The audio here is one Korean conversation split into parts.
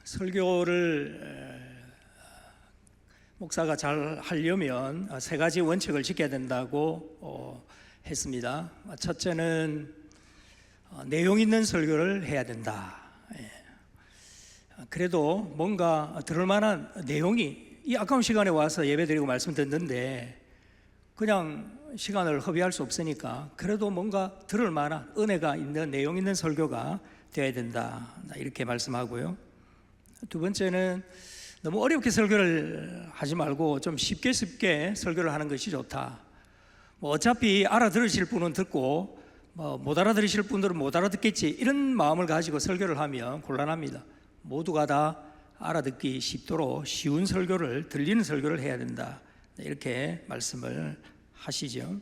설교를 목사가 잘 하려면 세 가지 원칙을 지켜야 된다고 했습니다. 첫째는 내용 있는 설교를 해야 된다. 그래도 뭔가 들을 만한 내용이, 이 아까운 시간에 와서 예배드리고 말씀 듣는데 그냥 시간을 허비할 수 없으니까 그래도 뭔가 들을 만한 은혜가 있는 내용 있는 설교가 되어야 된다, 이렇게 말씀하고요. 두 번째는 너무 어렵게 설교를 하지 말고 좀 쉽게 설교를 하는 것이 좋다. 어차피 알아들으실 분은 듣고 못 알아들으실 분들은 못 알아듣겠지, 이런 마음을 가지고 설교를 하면 곤란합니다. 모두가 다 알아듣기 쉽도록 쉬운 설교를, 들리는 설교를 해야 된다, 이렇게 말씀을 하시죠.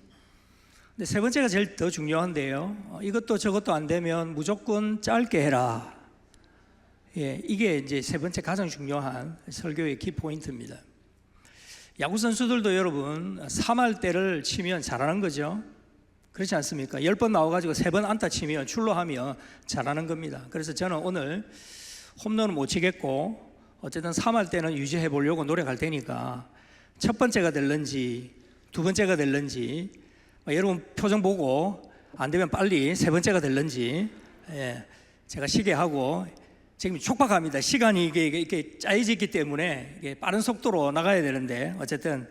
근데 세 번째가 제일 더 중요한데요, 이것도 저것도 안 되면 무조건 짧게 해라. 이게 이제 세 번째 가장 중요한 설교의 키포인트입니다. 야구 선수들도 여러분 3할 때를 치면 잘하는 거죠. 그렇지 않습니까? 10번 나와가지고 3번 안타 치면 출루하면 잘하는 겁니다. 그래서 저는 오늘 홈런은 못 치겠고 어쨌든 3할 때는 유지해 보려고 노력할 테니까 첫 번째가 될런지 두 번째가 될런지, 여러분 표정 보고 안 되면 빨리 세 번째가 될런지, 제가 시계하고 지금 촉박합니다. 시간이 이게 짜여져 있기 때문에 이게 빠른 속도로 나가야 되는데 어쨌든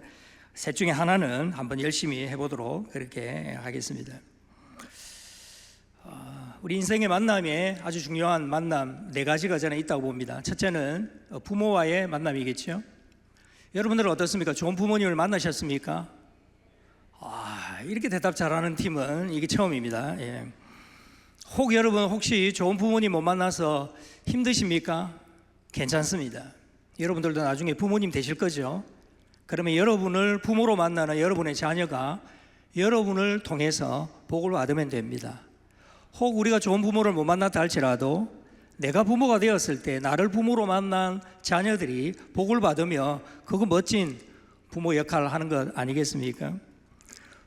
셋 중에 하나는 한번 열심히 해보도록 그렇게 하겠습니다. 우리 인생의 만남에 아주 중요한 만남 네 가지가 저는 있다고 봅니다. 첫째는 부모와의 만남이겠죠. 여러분들은 어떻습니까? 좋은 부모님을 만나셨습니까? 이렇게 대답 잘하는 팀은 이게 처음입니다. 혹 여러분 혹시 좋은 부모님 못 만나서 힘드십니까? 괜찮습니다. 여러분들도 나중에 부모님 되실 거죠. 그러면 여러분을 부모로 만나는 여러분의 자녀가 여러분을 통해서 복을 받으면 됩니다. 혹 우리가 좋은 부모를 못 만났다 할지라도 내가 부모가 되었을 때 나를 부모로 만난 자녀들이 복을 받으며 그거 멋진 부모 역할을 하는 것 아니겠습니까?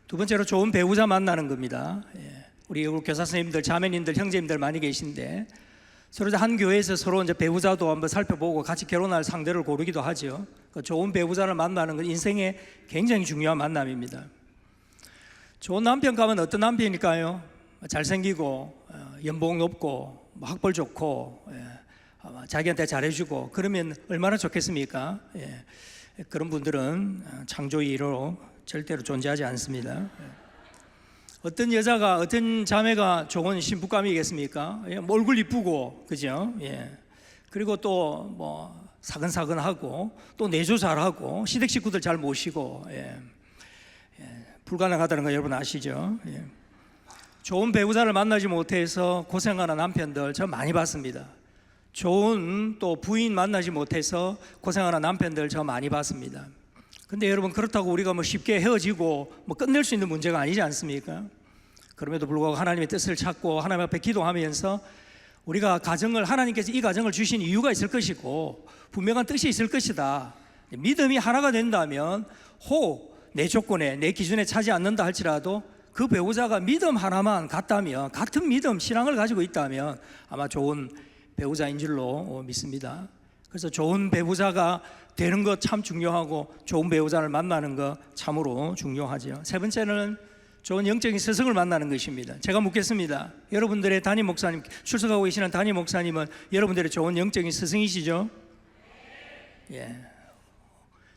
두 번째로 좋은 배우자 만나는 겁니다. 우리 교사 선생님들, 자매님들, 형제님들 많이 계신데 서로 한 교회에서 서로 이제 배우자도 한번 살펴보고 같이 결혼할 상대를 고르기도 하죠. 좋은 배우자를 만나는 건 인생에 굉장히 중요한 만남입니다. 좋은 남편 가면 어떤 남편일까요? 잘생기고 연봉 높고 학벌 좋고 자기한테 잘해주고 그러면 얼마나 좋겠습니까? 그런 분들은 창조의 1호로 절대로 존재하지 않습니다. 어떤 여자가, 어떤 자매가 좋은 신부감이겠습니까? 얼굴 이쁘고, 그죠? 그리고 또 뭐 사근사근하고 또 내조 잘하고 시댁 식구들 잘 모시고, 불가능하다는 거 여러분 아시죠? 좋은 배우자를 만나지 못해서 고생하는 남편들 저 많이 봤습니다. 좋은 또 부인 만나지 못해서 고생하는 남편들 저 많이 봤습니다. 근데 여러분 그렇다고 우리가 뭐 쉽게 헤어지고 뭐 끝낼 수 있는 문제가 아니지 않습니까? 그럼에도 불구하고 하나님의 뜻을 찾고 하나님 앞에 기도하면서 우리가 가정을, 하나님께서 이 가정을 주신 이유가 있을 것이고 분명한 뜻이 있을 것이다. 믿음이 하나가 된다면 혹 내 조건에, 내 기준에 차지 않는다 할지라도 그 배우자가 믿음 하나만 같다면, 같은 믿음, 신앙을 가지고 있다면 아마 좋은 배우자인 줄로 믿습니다. 그래서 좋은 배우자가 되는 것 참 중요하고 좋은 배우자를 만나는 것 참으로 중요하죠. 세 번째는 좋은 영적인 스승을 만나는 것입니다. 제가 묻겠습니다. 여러분들의 담임 목사님, 출석하고 계시는 담임 목사님은 여러분들의 좋은 영적인 스승이시죠?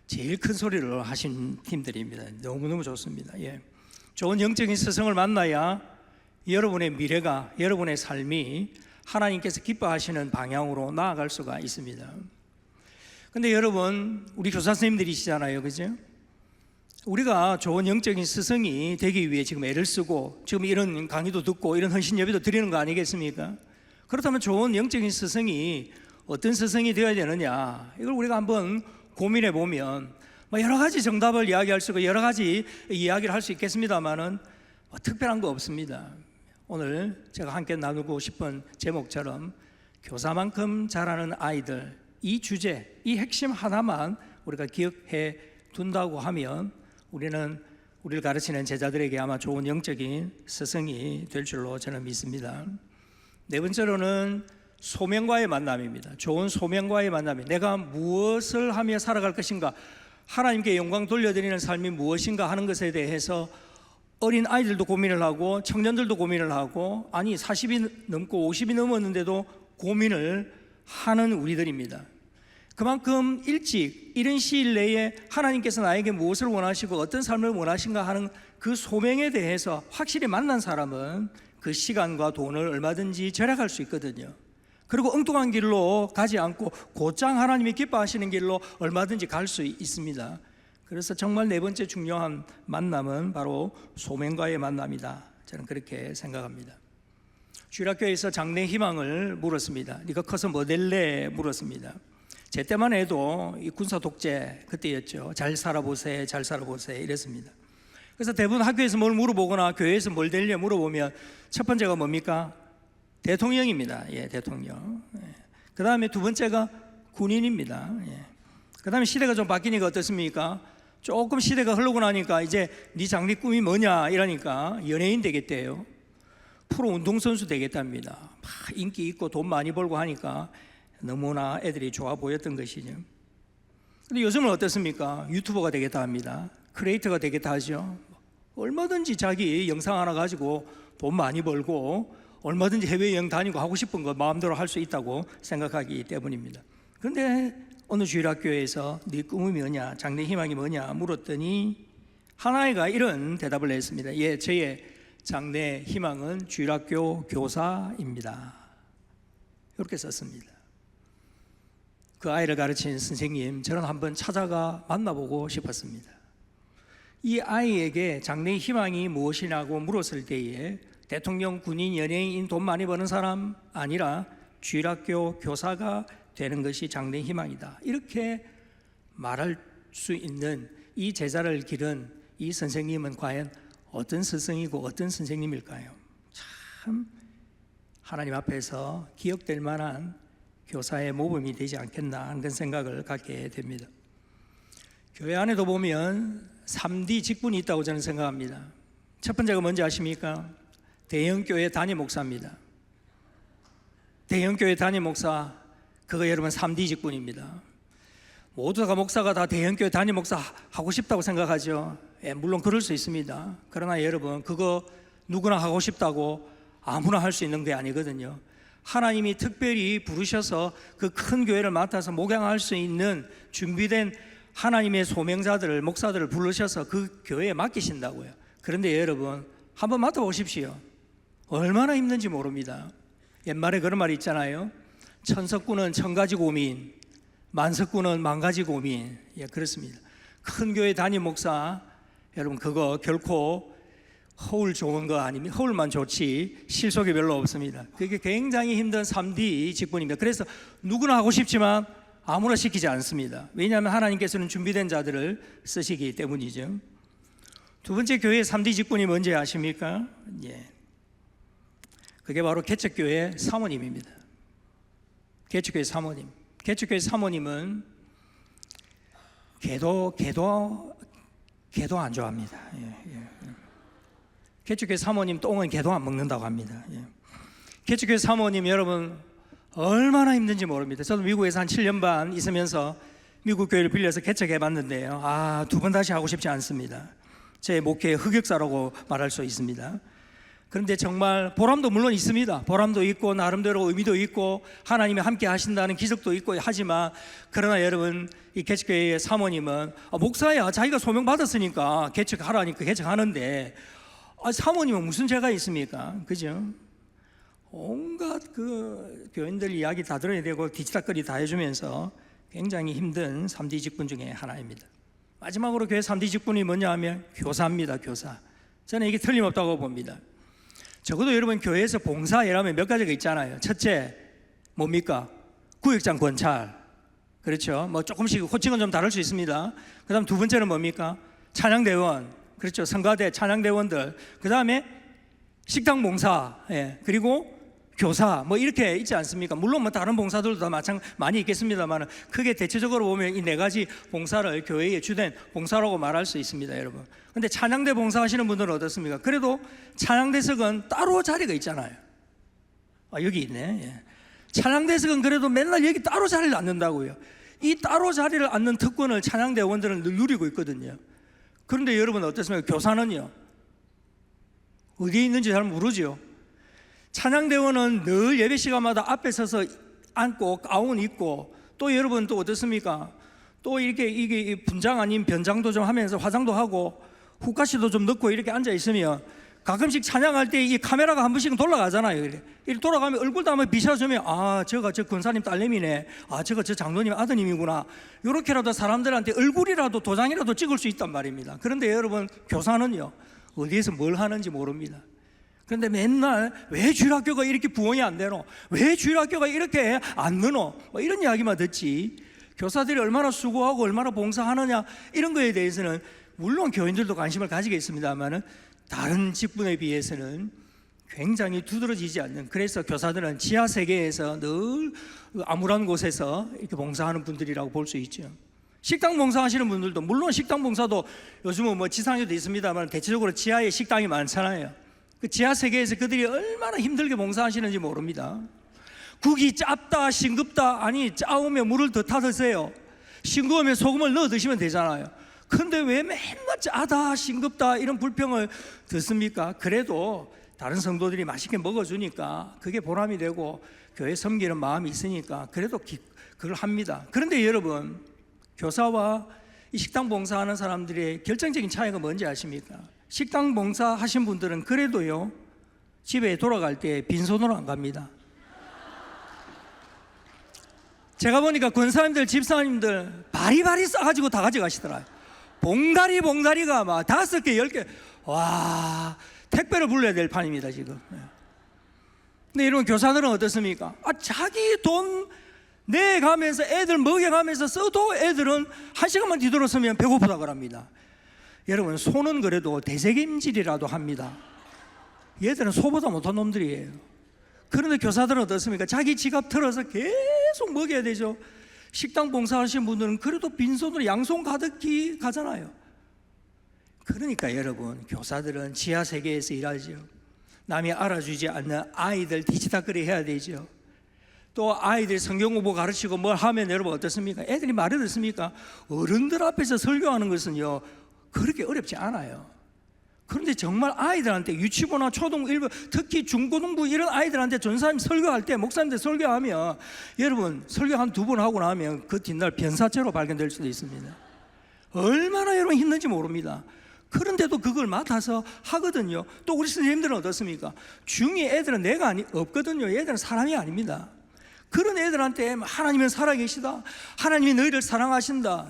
제일 큰 소리를 하신 팀들입니다. 너무너무 좋습니다. 좋은 영적인 스승을 만나야 여러분의 미래가, 여러분의 삶이 하나님께서 기뻐하시는 방향으로 나아갈 수가 있습니다. 근데 여러분, 우리 교사 선생님들이시잖아요, 그죠? 우리가 좋은 영적인 스승이 되기 위해 지금 애를 쓰고 지금 이런 강의도 듣고 이런 헌신 예배도 드리는 거 아니겠습니까? 그렇다면 좋은 영적인 스승이 어떤 스승이 되어야 되느냐, 이걸 우리가 한번 고민해 보면 여러 가지 정답을 이야기할 수 있고 여러 가지 이야기를 할 수 있겠습니다만은 특별한 거 없습니다. 오늘 제가 함께 나누고 싶은 제목처럼 교사만큼 잘하는 아이들, 이 주제, 이 핵심 하나만 우리가 기억해 둔다고 하면 우리를 가르치는 제자들에게 아마 좋은 영적인 스승이 될 줄로 저는 믿습니다. 네 번째로는 소명과의 만남입니다. 좋은 소명과의 만남이 내가 무엇을 하며 살아갈 것인가, 하나님께 영광 돌려드리는 삶이 무엇인가 하는 것에 대해서 어린 아이들도 고민을 하고 청년들도 고민을 하고, 아니 40이 넘고 50이 넘었는데도 고민을 하는 우리들입니다. 그만큼 일찍 이런 시일 내에 하나님께서 나에게 무엇을 원하시고 어떤 삶을 원하신가 하는 그 소명에 대해서 확실히 만난 사람은 그 시간과 돈을 얼마든지 절약할 수 있거든요. 그리고 엉뚱한 길로 가지 않고 곧장 하나님이 기뻐하시는 길로 얼마든지 갈 수 있습니다. 그래서 정말 네 번째 중요한 만남은 바로 소명과의 만남이다, 저는 그렇게 생각합니다. 주일학교에서 장래 희망을 물었습니다. 네가 커서 뭐 될래? 물었습니다. 제 때만 해도 이 군사 독재 그때였죠. 잘 살아보세, 잘 살아보세 이랬습니다. 그래서 대부분 학교에서 뭘 물어보거나 교회에서 뭘 될래 물어보면 첫 번째가 뭡니까? 대통령입니다. 예, 대통령. 예. 그 다음에 두 번째가 군인입니다. 예. 그 다음에 시대가 좀 바뀌니까 어떻습니까? 조금 시대가 흐르고 나니까 이제 네 장래 꿈이 뭐냐 이러니까 연예인 되겠대요. 프로 운동선수 되겠답니다. 막 인기 있고 돈 많이 벌고 하니까 너무나 애들이 좋아 보였던 것이죠. 근데 요즘은 어떻습니까? 유튜버가 되겠다 합니다. 크리에이터가 되겠다 하죠. 얼마든지 자기 영상 하나 가지고 돈 많이 벌고 얼마든지 해외여행 다니고 하고 싶은 거 마음대로 할 수 있다고 생각하기 때문입니다. 그런데 어느 주일학교에서 네 꿈이 뭐냐, 장래 희망이 뭐냐 물었더니 하나이가 이런 대답을 했습니다. 예, 저의 장래 희망은 주일학교 교사입니다. 이렇게 썼습니다. 그 아이를 가르친 선생님, 저는 한번 찾아가 만나보고 싶었습니다. 이 아이에게 장래 희망이 무엇이냐고 물었을 때에 대통령, 군인, 연예인, 돈 많이 버는 사람 아니라 주일학교 교사가 되는 것이 장래 희망이다, 이렇게 말할 수 있는 이 제자를 기른 이 선생님은 과연 어떤 스승이고 어떤 선생님일까요? 참 하나님 앞에서 기억될 만한 교사의 모범이 되지 않겠나 하는 그런 생각을 갖게 됩니다. 교회 안에도 보면 3D 직분이 있다고 저는 생각합니다. 첫 번째가 뭔지 아십니까? 대형교회 담임 목사입니다. 대형교회 담임 목사, 그거 여러분 3D 직분입니다. 모두 다 목사가 다 대형교회 담임 목사 하고 싶다고 생각하죠. 예, 물론 그럴 수 있습니다. 그러나 여러분, 그거 누구나 하고 싶다고 아무나 할 수 있는 게 아니거든요. 하나님이 특별히 부르셔서 그 큰 교회를 맡아서 목양할 수 있는 준비된 하나님의 소명자들을, 목사들을 부르셔서 그 교회에 맡기신다고요. 그런데 여러분, 한번 맡아보십시오. 얼마나 힘든지 모릅니다. 옛말에 그런 말이 있잖아요. 천석구는 천가지 고민, 만석구는 만가지 고민. 예, 그렇습니다. 큰 교회 담임 목사, 여러분 그거 결코 허울 좋은 거 아닙니다. 허울만 좋지 실속이 별로 없습니다. 그게 굉장히 힘든 3D 직분입니다. 그래서 누구나 하고 싶지만 아무나 시키지 않습니다. 왜냐하면 하나님께서는 준비된 자들을 쓰시기 때문이죠. 두 번째 교회의 3D 직분이 뭔지 아십니까? 예. 그게 바로 개척교회 사모님입니다. 개척교회 사모님. 개척교회 사모님은 개도 안 좋아합니다. 예. 개척교회 사모님 똥은 개도 안 먹는다고 합니다. 예. 개척교회 사모님 여러분 얼마나 힘든지 모릅니다. 저도 미국에서 한 7년 반 있으면서 미국 교회를 빌려서 개척해봤는데요. 두 번 다시 하고 싶지 않습니다. 제 목회의 흑역사라고 말할 수 있습니다. 그런데 정말 보람도 물론 있습니다. 보람도 있고 나름대로 의미도 있고 하나님이 함께 하신다는 기적도 있고 하지만, 그러나 여러분 이 개척교회의 사모님은 목사야 자기가 소명 받았으니까 개척하라니까 개척하는데 사모님은 무슨 죄가 있습니까? 그죠? 온갖 그 교인들 이야기 다 들어야 되고 뒤치다거리 다 해주면서 굉장히 힘든 3D 직분 중에 하나입니다. 마지막으로 교회 3D 직분이 뭐냐 하면 교사입니다. 교사. 저는 이게 틀림없다고 봅니다. 적어도 여러분 교회에서 봉사 일하면 몇 가지가 있잖아요. 첫째 뭡니까? 구역장 권찰. 그렇죠? 뭐 조금씩 호칭은 좀 다를 수 있습니다. 그 다음 두 번째는 뭡니까? 찬양대원. 그렇죠? 성가대 찬양대원들. 그 다음에 식당 봉사. 예. 그리고 교사 뭐 이렇게 있지 않습니까? 물론 뭐 다른 봉사들도 다 많이 있겠습니다만 크게 대체적으로 보면 이 네 가지 봉사를 교회의 주된 봉사라고 말할 수 있습니다, 여러분. 근데 찬양대 봉사하시는 분들은 어떻습니까? 그래도 찬양대석은 따로 자리가 있잖아요. 여기 있네. 예. 찬양대석은 그래도 맨날 여기 따로 자리를 앉는다고요. 이 따로 자리를 앉는 특권을 찬양대원들은 늘 누리고 있거든요. 그런데 여러분 어떻습니까? 교사는요, 어디에 있는지 잘 모르죠. 찬양대원은 늘 예배 시간마다 앞에 서서 앉고 가운 입고, 또 여러분 또 어떻습니까? 또 이렇게 이게 분장 아닌 변장도 좀 하면서 화장도 하고 후가시도 좀 넣고 이렇게 앉아 있으면 가끔씩 찬양할 때 이 카메라가 한 번씩은 돌아가잖아요. 이렇게 돌아가면 얼굴도 한번 비춰주면 저가 저 권사님 딸내미네, 저가 저 장로님 아드님이구나, 이렇게라도 사람들한테 얼굴이라도 도장이라도 찍을 수 있단 말입니다. 그런데 여러분 교사는요, 어디에서 뭘 하는지 모릅니다. 그런데 맨날 왜 주일학교가 이렇게 부흥이 안 되노? 왜 주일학교가 이렇게 안 느노? 뭐 이런 이야기만 듣지, 교사들이 얼마나 수고하고 얼마나 봉사하느냐 이런 거에 대해서는 물론 교인들도 관심을 가지겠습니다만은 다른 직분에 비해서는 굉장히 두드러지지 않는, 그래서 교사들은 지하 세계에서 늘 암울한 곳에서 이렇게 봉사하는 분들이라고 볼 수 있죠. 식당 봉사하시는 분들도 물론 식당 봉사도 요즘은 뭐 지상에도 있습니다만 대체적으로 지하에 식당이 많잖아요. 그 지하 세계에서 그들이 얼마나 힘들게 봉사하시는지 모릅니다. 국이 짭다 싱겁다, 아니 짜우면 물을 더 타 드세요. 싱거우면 소금을 넣어 드시면 되잖아요. 근데 왜 맨날 짜다 싱겁다 이런 불평을 듣습니까? 그래도 다른 성도들이 맛있게 먹어주니까 그게 보람이 되고 교회 섬기는 마음이 있으니까 그래도 그걸 합니다. 그런데 여러분, 교사와 이 식당 봉사하는 사람들의 결정적인 차이가 뭔지 아십니까? 식당 봉사 하신 분들은 그래도요, 집에 돌아갈 때 빈손으로 안 갑니다. 제가 보니까 권사님들, 집사님들 바리바리 싸가지고 다 가져가시더라고요. 봉다리가 막 5개, 10개, 와, 택배를 불러야 될 판입니다 지금. 근데 이런 교사들은 어떻습니까? 자기 돈 내가면서 애들 먹여가면서 써도 애들은 1시간만 뒤돌아서면 배고프다 그럽니다. 여러분, 소는 그래도 대책임질이라도 합니다. 얘들은 소보다 못한 놈들이에요. 그런데 교사들은 어떻습니까? 자기 지갑 털어서 계속 먹여야 되죠. 식당 봉사하시는 분들은 그래도 빈손으로 양손 가득히 가잖아요. 그러니까 여러분, 교사들은 지하 세계에서 일하죠. 남이 알아주지 않는 아이들 뒤치다거리 해야 되죠. 또 아이들 성경 공부 가르치고 뭘 하면 여러분 어떻습니까? 애들이 말을 듣습니까? 어른들 앞에서 설교하는 것은요, 그렇게 어렵지 않아요. 그런데 정말 아이들한테 유치부나 초등, 일부, 특히 중고등부 이런 아이들한테 전사님 설교할 때, 목사님들 설교하면 여러분 설교 한 2번 하고 나면 그 뒷날 변사체로 발견될 수도 있습니다. 얼마나 여러분 힘든지 모릅니다. 그런데도 그걸 맡아서 하거든요. 또 우리 선생님들은 어떻습니까? 중이 애들은 내가 없거든요. 애들은 사람이 아닙니다. 그런 애들한테 하나님은 살아계시다, 하나님이 너희를 사랑하신다,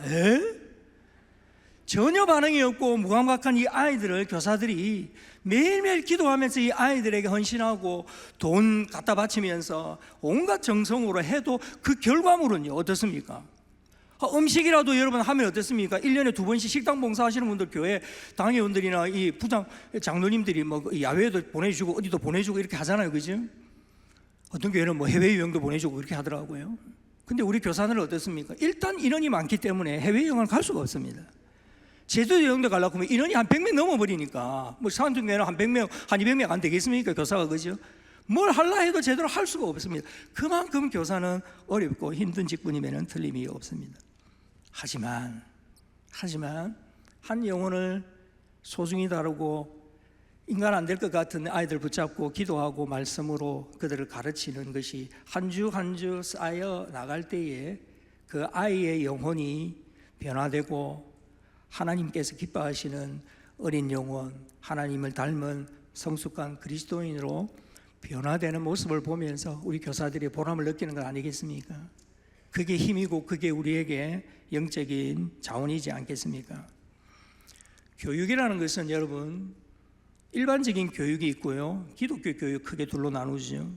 전혀 반응이 없고 무감각한 이 아이들을 교사들이 매일매일 기도하면서 이 아이들에게 헌신하고 돈 갖다 바치면서 온갖 정성으로 해도 그 결과물은요 어떻습니까? 음식이라도 여러분 하면 어떻습니까? 1년에 2번씩 식당 봉사하시는 분들, 교회 당회원들이나 이 부장 장로님들이 뭐 야외에도 보내주고 어디도 보내주고 이렇게 하잖아요, 그죠? 어떤 교회는 뭐 해외여행도 보내주고 그렇게 하더라고요. 근데 우리 교사들은 어떻습니까? 일단 인원이 많기 때문에 해외여행을 갈 수가 없습니다. 제주도 여행도 가려고 하면 인원이 한 100명 넘어버리니까 뭐 산중교회는 한 100명, 한 200명 안 되겠습니까? 교사가, 그죠? 뭘 하려 해도 제대로 할 수가 없습니다. 그만큼 교사는 어렵고 힘든 직분이면 틀림이 없습니다. 하지만 한 영혼을 소중히 다루고 인간 안 될 것 같은 아이들 붙잡고 기도하고 말씀으로 그들을 가르치는 것이 한 주 한 주 쌓여 나갈 때에 그 아이의 영혼이 변화되고 하나님께서 기뻐하시는 어린 영혼, 하나님을 닮은 성숙한 그리스도인으로 변화되는 모습을 보면서 우리 교사들이 보람을 느끼는 건 아니겠습니까? 그게 힘이고 그게 우리에게 영적인 자원이지 않겠습니까? 교육이라는 것은 여러분 일반적인 교육이 있고요, 기독교 교육 크게 둘로 나누죠.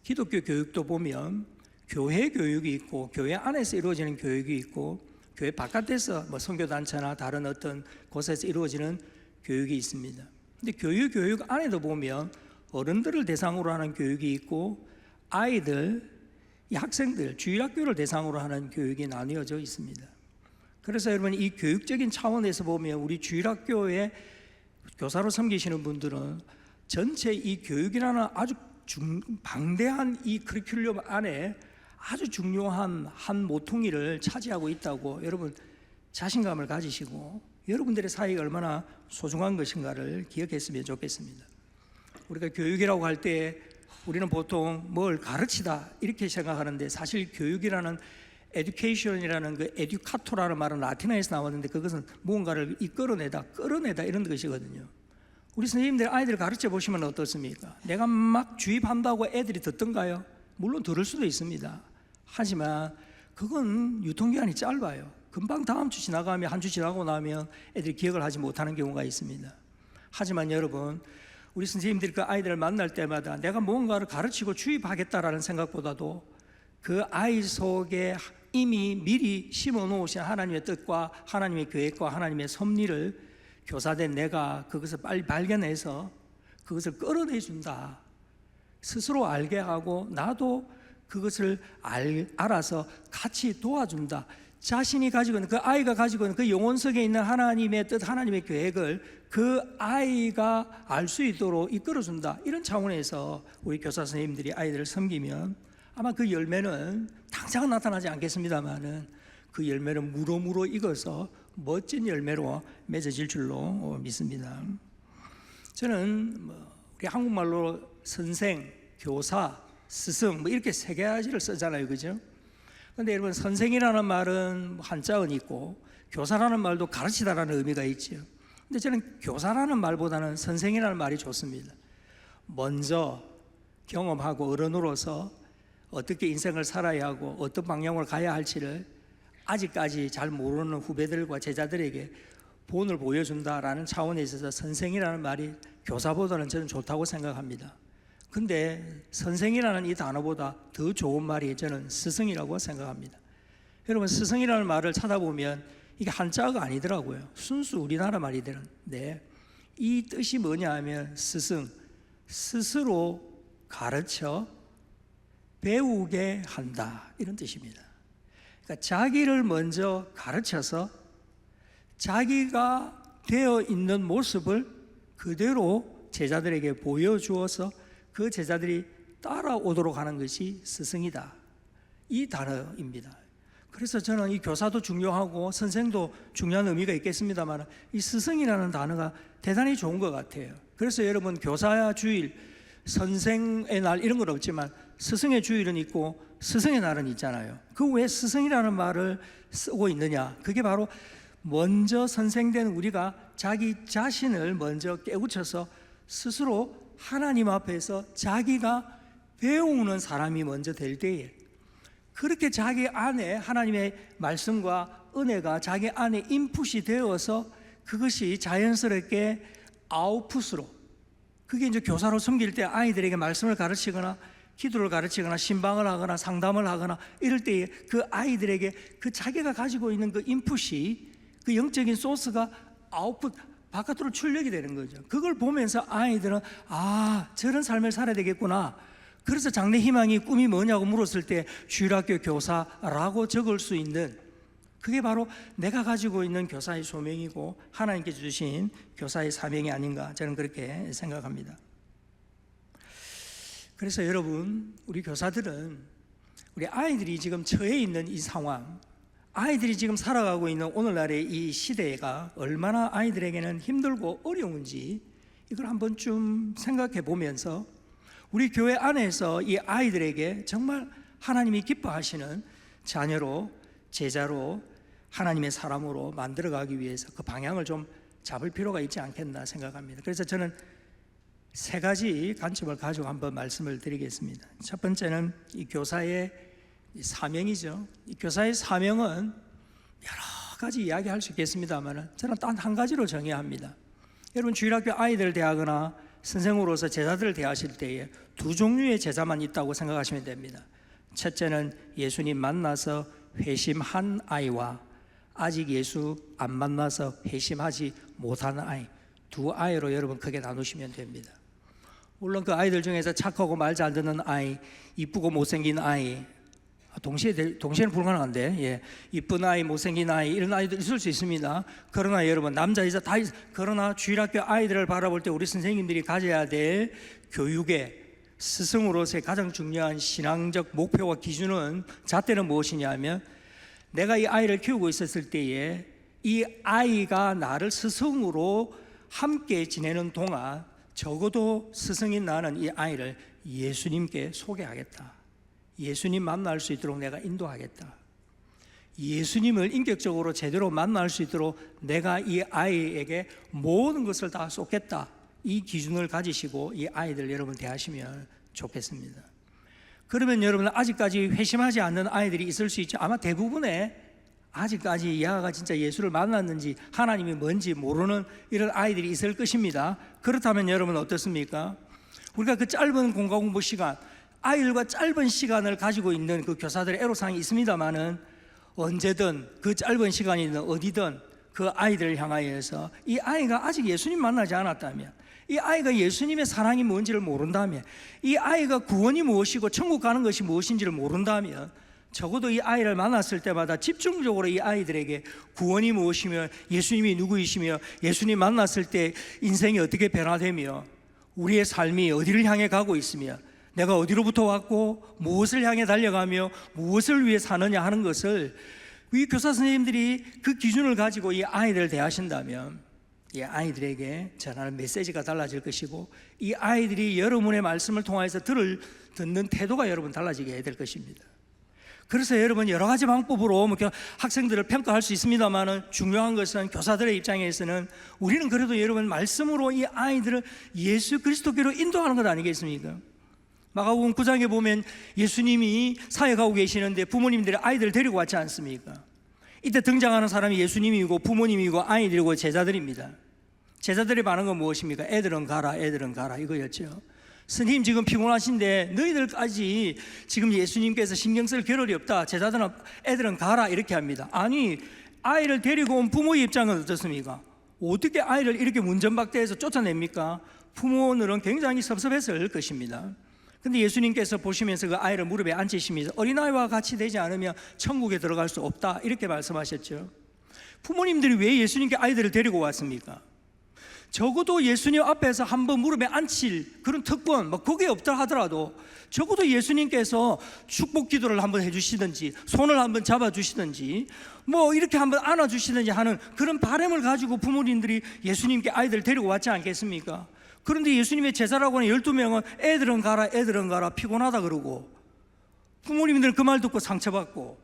기독교 교육도 보면 교회 교육이 있고 교회 안에서 이루어지는 교육이 있고 교회 바깥에서 뭐 선교단체나 다른 어떤 곳에서 이루어지는 교육이 있습니다. 근데 교육 안에도 보면 어른들을 대상으로 하는 교육이 있고 아이들, 이 학생들, 주일학교를 대상으로 하는 교육이 나뉘어져 있습니다. 그래서 여러분 이 교육적인 차원에서 보면 우리 주일학교에 교사로 섬기시는 분들은 전체 이 교육이라는 아주 방대한 이 커리큘럼 안에 아주 중요한 한 모퉁이를 차지하고 있다고 여러분 자신감을 가지시고 여러분들의 사이가 얼마나 소중한 것인가를 기억했으면 좋겠습니다. 우리가 교육이라고 할 때 우리는 보통 뭘 가르치다 이렇게 생각하는데, 사실 교육이라는 에듀케이션이라는 그 에듀카토라는 말은 라틴어에서 나왔는데 그것은 무언가를 이끌어내다, 끌어내다 이런 것이거든요. 우리 선생님들 아이들 가르쳐 보시면 어떻습니까? 내가 막 주입한다고 애들이 듣던가요? 물론 들을 수도 있습니다. 하지만 그건 유통기한이 짧아요. 금방 다음 주 지나가면, 한 주 지나고 나면 애들이 기억을 하지 못하는 경우가 있습니다. 하지만 여러분, 우리 선생님들이 그 아이들을 만날 때마다 내가 뭔가를 가르치고 주입하겠다라는 생각보다도 그 아이 속에 이미 미리 심어 놓으신 하나님의 뜻과 하나님의 계획과 하나님의 섭리를 교사된 내가 그것을 빨리 발견해서 그것을 끌어내준다, 스스로 알게 하고 나도 그것을 알아서 같이 도와준다. 자신이 가지고 있는, 그 아이가 가지고 있는 그 영혼 속에 있는 하나님의 뜻, 하나님의 계획을 그 아이가 알 수 있도록 이끌어준다. 이런 차원에서 우리 교사 선생님들이 아이들을 섬기면 아마 그 열매는 당장은 나타나지 않겠습니다만은 그 열매는 무로무로 익어서 멋진 열매로 맺어질 줄로 믿습니다. 저는 우리 한국말로 선생, 교사, 스승 이렇게 세 가지를 쓰잖아요, 그죠? 그런데 여러분, 선생이라는 말은 한자어는 있고 교사라는 말도 가르치다라는 의미가 있죠. 근데 저는 교사라는 말보다는 선생이라는 말이 좋습니다. 먼저 경험하고 어른으로서 어떻게 인생을 살아야 하고 어떤 방향으로 가야 할지를 아직까지 잘 모르는 후배들과 제자들에게 본을 보여준다라는 차원에 있어서 선생이라는 말이 교사보다는 저는 좋다고 생각합니다. 근데 선생이라는 이 단어보다 더 좋은 말이 저는 스승이라고 생각합니다. 여러분, 스승이라는 말을 찾아보면 이게 한자어가 아니더라고요. 순수 우리나라 말이되는데 이 뜻이 뭐냐 하면 스승, 스스로 가르쳐 배우게 한다, 이런 뜻입니다. 그러니까 자기를 먼저 가르쳐서 자기가 되어 있는 모습을 그대로 제자들에게 보여주어서 그 제자들이 따라오도록 하는 것이 스승이다, 이 단어입니다. 그래서 저는 이 교사도 중요하고 선생도 중요한 의미가 있겠습니다만 이 스승이라는 단어가 대단히 좋은 것 같아요. 그래서 여러분, 교사 주일, 선생의 날 이런 건 없지만 스승의 주일은 있고 스승의 날은 있잖아요. 그 왜 스승이라는 말을 쓰고 있느냐? 그게 바로 먼저 선생된 우리가 자기 자신을 먼저 깨우쳐서 스스로 하나님 앞에서 자기가 배우는 사람이 먼저 될 때에, 그렇게 자기 안에 하나님의 말씀과 은혜가 자기 안에 인풋이 되어서 그것이 자연스럽게 아웃풋으로, 그게 이제 교사로 섬길 때 아이들에게 말씀을 가르치거나 기도를 가르치거나 신방을 하거나 상담을 하거나 이럴 때에 그 아이들에게 그 자기가 가지고 있는 그 인풋이, 그 영적인 소스가 아웃풋, 바깥으로 출력이 되는 거죠. 그걸 보면서 아이들은 저런 삶을 살아야 되겠구나. 그래서 장래 희망이, 꿈이 뭐냐고 물었을 때 주일학교 교사라고 적을 수 있는, 그게 바로 내가 가지고 있는 교사의 소명이고 하나님께 주신 교사의 사명이 아닌가, 저는 그렇게 생각합니다. 그래서 여러분, 우리 교사들은 우리 아이들이 지금 처해 있는 이 상황, 아이들이 지금 살아가고 있는 오늘날의 이 시대가 얼마나 아이들에게는 힘들고 어려운지 이걸 한번 좀 생각해 보면서 우리 교회 안에서 이 아이들에게 정말 하나님이 기뻐하시는 자녀로, 제자로, 하나님의 사람으로 만들어가기 위해서 그 방향을 좀 잡을 필요가 있지 않겠나 생각합니다. 그래서 저는 세 가지 관점을 가지고 한번 말씀을 드리겠습니다. 첫 번째는 이 교사의 사명이죠. 이 교사의 사명은 여러 가지 이야기할 수 있겠습니다만 저는 단 한 가지로 정해야 합니다. 여러분, 주일학교 아이들을 대하거나 선생으로서 제자들을 대하실 때에 두 종류의 제자만 있다고 생각하시면 됩니다. 첫째는 예수님 만나서 회심한 아이와 아직 예수 안 만나서 회심하지 못하는 아이, 두 아이로 여러분 크게 나누시면 됩니다. 물론 그 아이들 중에서 착하고 말 잘 듣는 아이, 이쁘고 못생긴 아이, 동시에는 불가능한데, 이쁜 아이, 못생긴 아이, 이런 아이도 있을 수 있습니다. 그러나 여러분, 남자 여자 다 그러나 주일학교 아이들을 바라볼 때 우리 선생님들이 가져야 될 교육의 스승으로서의 가장 중요한 신앙적 목표와 기준은 잣대는 무엇이냐 하면, 내가 이 아이를 키우고 있었을 때에 이 아이가 나를 스승으로 함께 지내는 동안 적어도 스승인 나는 이 아이를 예수님께 소개하겠다. 예수님 만날 수 있도록 내가 인도하겠다. 예수님을 인격적으로 제대로 만날 수 있도록 내가 이 아이에게 모든 것을 다 쏟겠다. 이 기준을 가지시고 이 아이들 여러분 대하시면 좋겠습니다. 그러면 여러분, 아직까지 회심하지 않는 아이들이 있을 수 있죠. 아마 대부분의 아직까지 이 아이가 진짜 예수를 만났는지 하나님이 뭔지 모르는 이런 아이들이 있을 것입니다. 그렇다면 여러분 어떻습니까? 우리가 그 짧은 공과 공부 시간, 아이들과 짧은 시간을 가지고 있는 그 교사들의 애로사항이 있습니다만은, 언제든 그 짧은 시간이든 어디든 그 아이들을 향하여서 이 아이가 아직 예수님 만나지 않았다면, 이 아이가 예수님의 사랑이 뭔지를 모른다면, 이 아이가 구원이 무엇이고 천국 가는 것이 무엇인지를 모른다면, 적어도 이 아이를 만났을 때마다 집중적으로 이 아이들에게 구원이 무엇이며 예수님이 누구이시며 예수님 만났을 때 인생이 어떻게 변화되며 우리의 삶이 어디를 향해 가고 있으며 내가 어디로부터 왔고 무엇을 향해 달려가며 무엇을 위해 사느냐 하는 것을 이 교사 선생님들이 그 기준을 가지고 이 아이들을 대하신다면, 이 아이들에게 전하는 메시지가 달라질 것이고, 이 아이들이 여러분의 말씀을 통해서 듣는 태도가 여러분 달라지게 될 것입니다. 그래서 여러분, 여러 가지 방법으로 학생들을 평가할 수 있습니다만, 중요한 것은 교사들의 입장에서는 우리는 그래도 여러분 말씀으로 이 아이들을 예수 그리스도께로 인도하는 것 아니겠습니까? 마가복음 9장에 보면 예수님이 사역하고 계시는데 부모님들이 아이들을 데리고 왔지 않습니까? 이때 등장하는 사람이 예수님이고 부모님이고 아이들이고 제자들입니다. 제자들의 반응은 무엇입니까? 애들은 가라, 애들은 가라, 이거였죠. 스님 지금 피곤하신데 너희들까지 지금 예수님께서 신경 쓸 겨를이 없다. 제자들은 애들은 가라 이렇게 합니다. 아니, 아이를 데리고 온 부모의 입장은 어떻습니까? 어떻게 아이를 이렇게 문전박대해서 쫓아냅니까? 부모들은 굉장히 섭섭했을 것입니다. 근데 예수님께서 보시면서 그 아이를 무릎에 앉히시면서 어린아이와 같이 되지 않으면 천국에 들어갈 수 없다 이렇게 말씀하셨죠. 부모님들이 왜 예수님께 아이들을 데리고 왔습니까? 적어도 예수님 앞에서 한번 무릎에 앉힐 그런 특권 그게 없다 하더라도 적어도 예수님께서 축복 기도를 한번 해주시든지 손을 한번 잡아주시든지 이렇게 한번 안아주시든지 하는 그런 바람을 가지고 부모님들이 예수님께 아이들을 데리고 왔지 않겠습니까? 그런데 예수님의 제자라고 하는 12명은 애들은 가라, 애들은 가라, 피곤하다 그러고, 부모님들은 그 말 듣고 상처받고,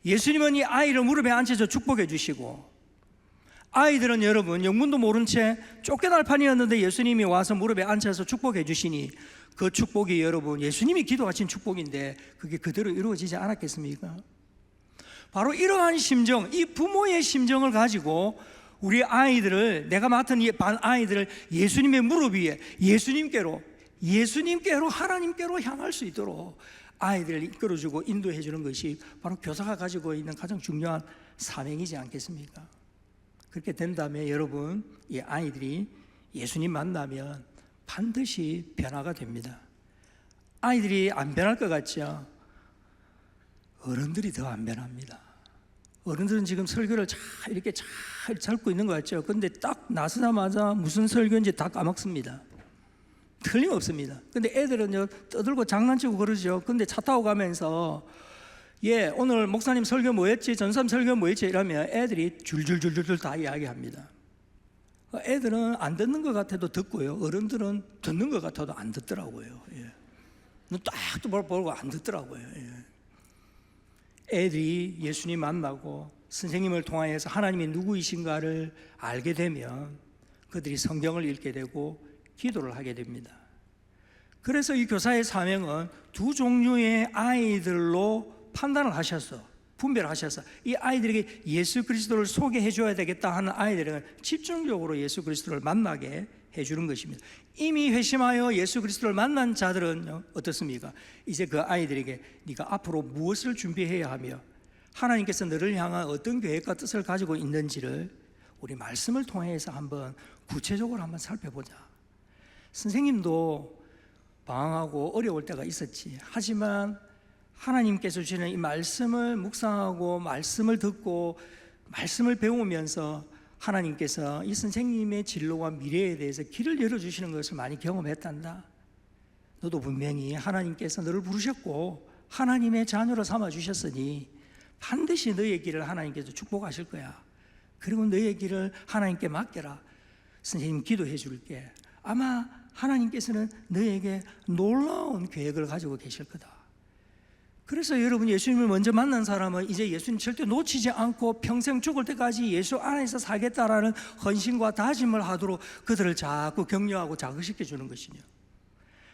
예수님은 이 아이를 무릎에 앉혀서 축복해 주시고, 아이들은 여러분 영문도 모른 채 쫓겨날 판이었는데 예수님이 와서 무릎에 앉혀서 축복해 주시니 그 축복이 여러분 예수님이 기도하신 축복인데 그게 그대로 이루어지지 않았겠습니까? 바로 이러한 심정, 이 부모의 심정을 가지고 우리 아이들을, 내가 맡은 이 반 아이들을 예수님의 무릎 위에 예수님께로 하나님께로 향할 수 있도록 아이들을 이끌어주고 인도해 주는 것이 바로 교사가 가지고 있는 가장 중요한 사명이지 않겠습니까? 그렇게 된다면 여러분, 이 아이들이 예수님 만나면 반드시 변화가 됩니다. 아이들이 안 변할 것 같죠? 어른들이 더 안 변합니다. 어른들은 지금 설교를 이렇게 잘 잡고 있는 것 같죠? 그런데 딱 나서자마자 무슨 설교인지 다 까먹습니다. 틀림없습니다. 근데 애들은요, 떠들고 장난치고 그러죠. 근데 차 타고 가면서 오늘 목사님 설교 뭐였지? 전사님 설교 뭐였지? 이러면 애들이 줄줄줄줄 다 이야기합니다. 애들은 안 듣는 것 같아도 듣고요, 어른들은 듣는 것 같아도 안 듣더라고요. 딱 보고 안 듣더라고요. 애들이 예수님 만나고 선생님을 통하여서 하나님이 누구이신가를 알게 되면 그들이 성경을 읽게 되고 기도를 하게 됩니다. 그래서 이 교사의 사명은 두 종류의 아이들로 판단을 하셔서 분별하셔서 이 아이들에게 예수 그리스도를 소개해 줘야 되겠다 하는 아이들은 집중적으로 예수 그리스도를 만나게 해주는 것입니다. 이미 회심하여 예수 그리스도를 만난 자들은 어떻습니까? 이제 그 아이들에게 네가 앞으로 무엇을 준비해야 하며 하나님께서 너를 향한 어떤 계획과 뜻을 가지고 있는지를 우리 말씀을 통해서 한번 구체적으로 한번 살펴보자. 선생님도 방황하고 어려울 때가 있었지. 하지만 하나님께서 주시는 이 말씀을 묵상하고 말씀을 듣고 말씀을 배우면서 하나님께서 이 선생님의 진로와 미래에 대해서 길을 열어주시는 것을 많이 경험했단다. 너도 분명히 하나님께서 너를 부르셨고 하나님의 자녀로 삼아주셨으니 반드시 너의 길을 하나님께서 축복하실 거야. 그리고 너의 길을 하나님께 맡겨라. 선생님 기도해 줄게. 아마 하나님께서는 너에게 놀라운 계획을 가지고 계실 거다. 그래서 여러분, 예수님을 먼저 만난 사람은 이제 예수님 절대 놓치지 않고 평생 죽을 때까지 예수 안에서 살겠다라는 헌신과 다짐을 하도록 그들을 자꾸 격려하고 자극시켜 주는 것이죠.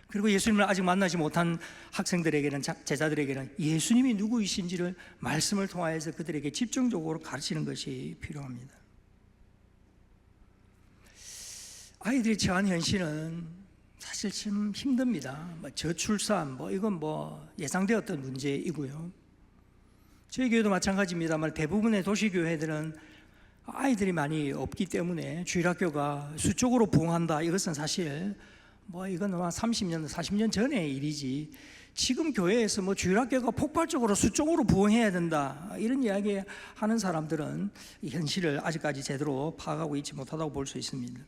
그리고 예수님을 아직 만나지 못한 학생들에게는, 제자들에게는 예수님이 누구이신지를 말씀을 통하여서 그들에게 집중적으로 가르치는 것이 필요합니다. 아이들이 처한 현실은 사실 참 힘듭니다. 저출산, 이건 예상되었던 문제이고요. 저희 교회도 마찬가지입니다만 대부분의 도시교회들은 아이들이 많이 없기 때문에 주일학교가 수적으로 부흥한다. 이것은 사실 이건 아마 30년, 40년 전의 일이지, 지금 교회에서 주일학교가 폭발적으로 수적으로 부흥해야 된다 이런 이야기 하는 사람들은 이 현실을 아직까지 제대로 파악하고 있지 못하다고 볼 수 있습니다.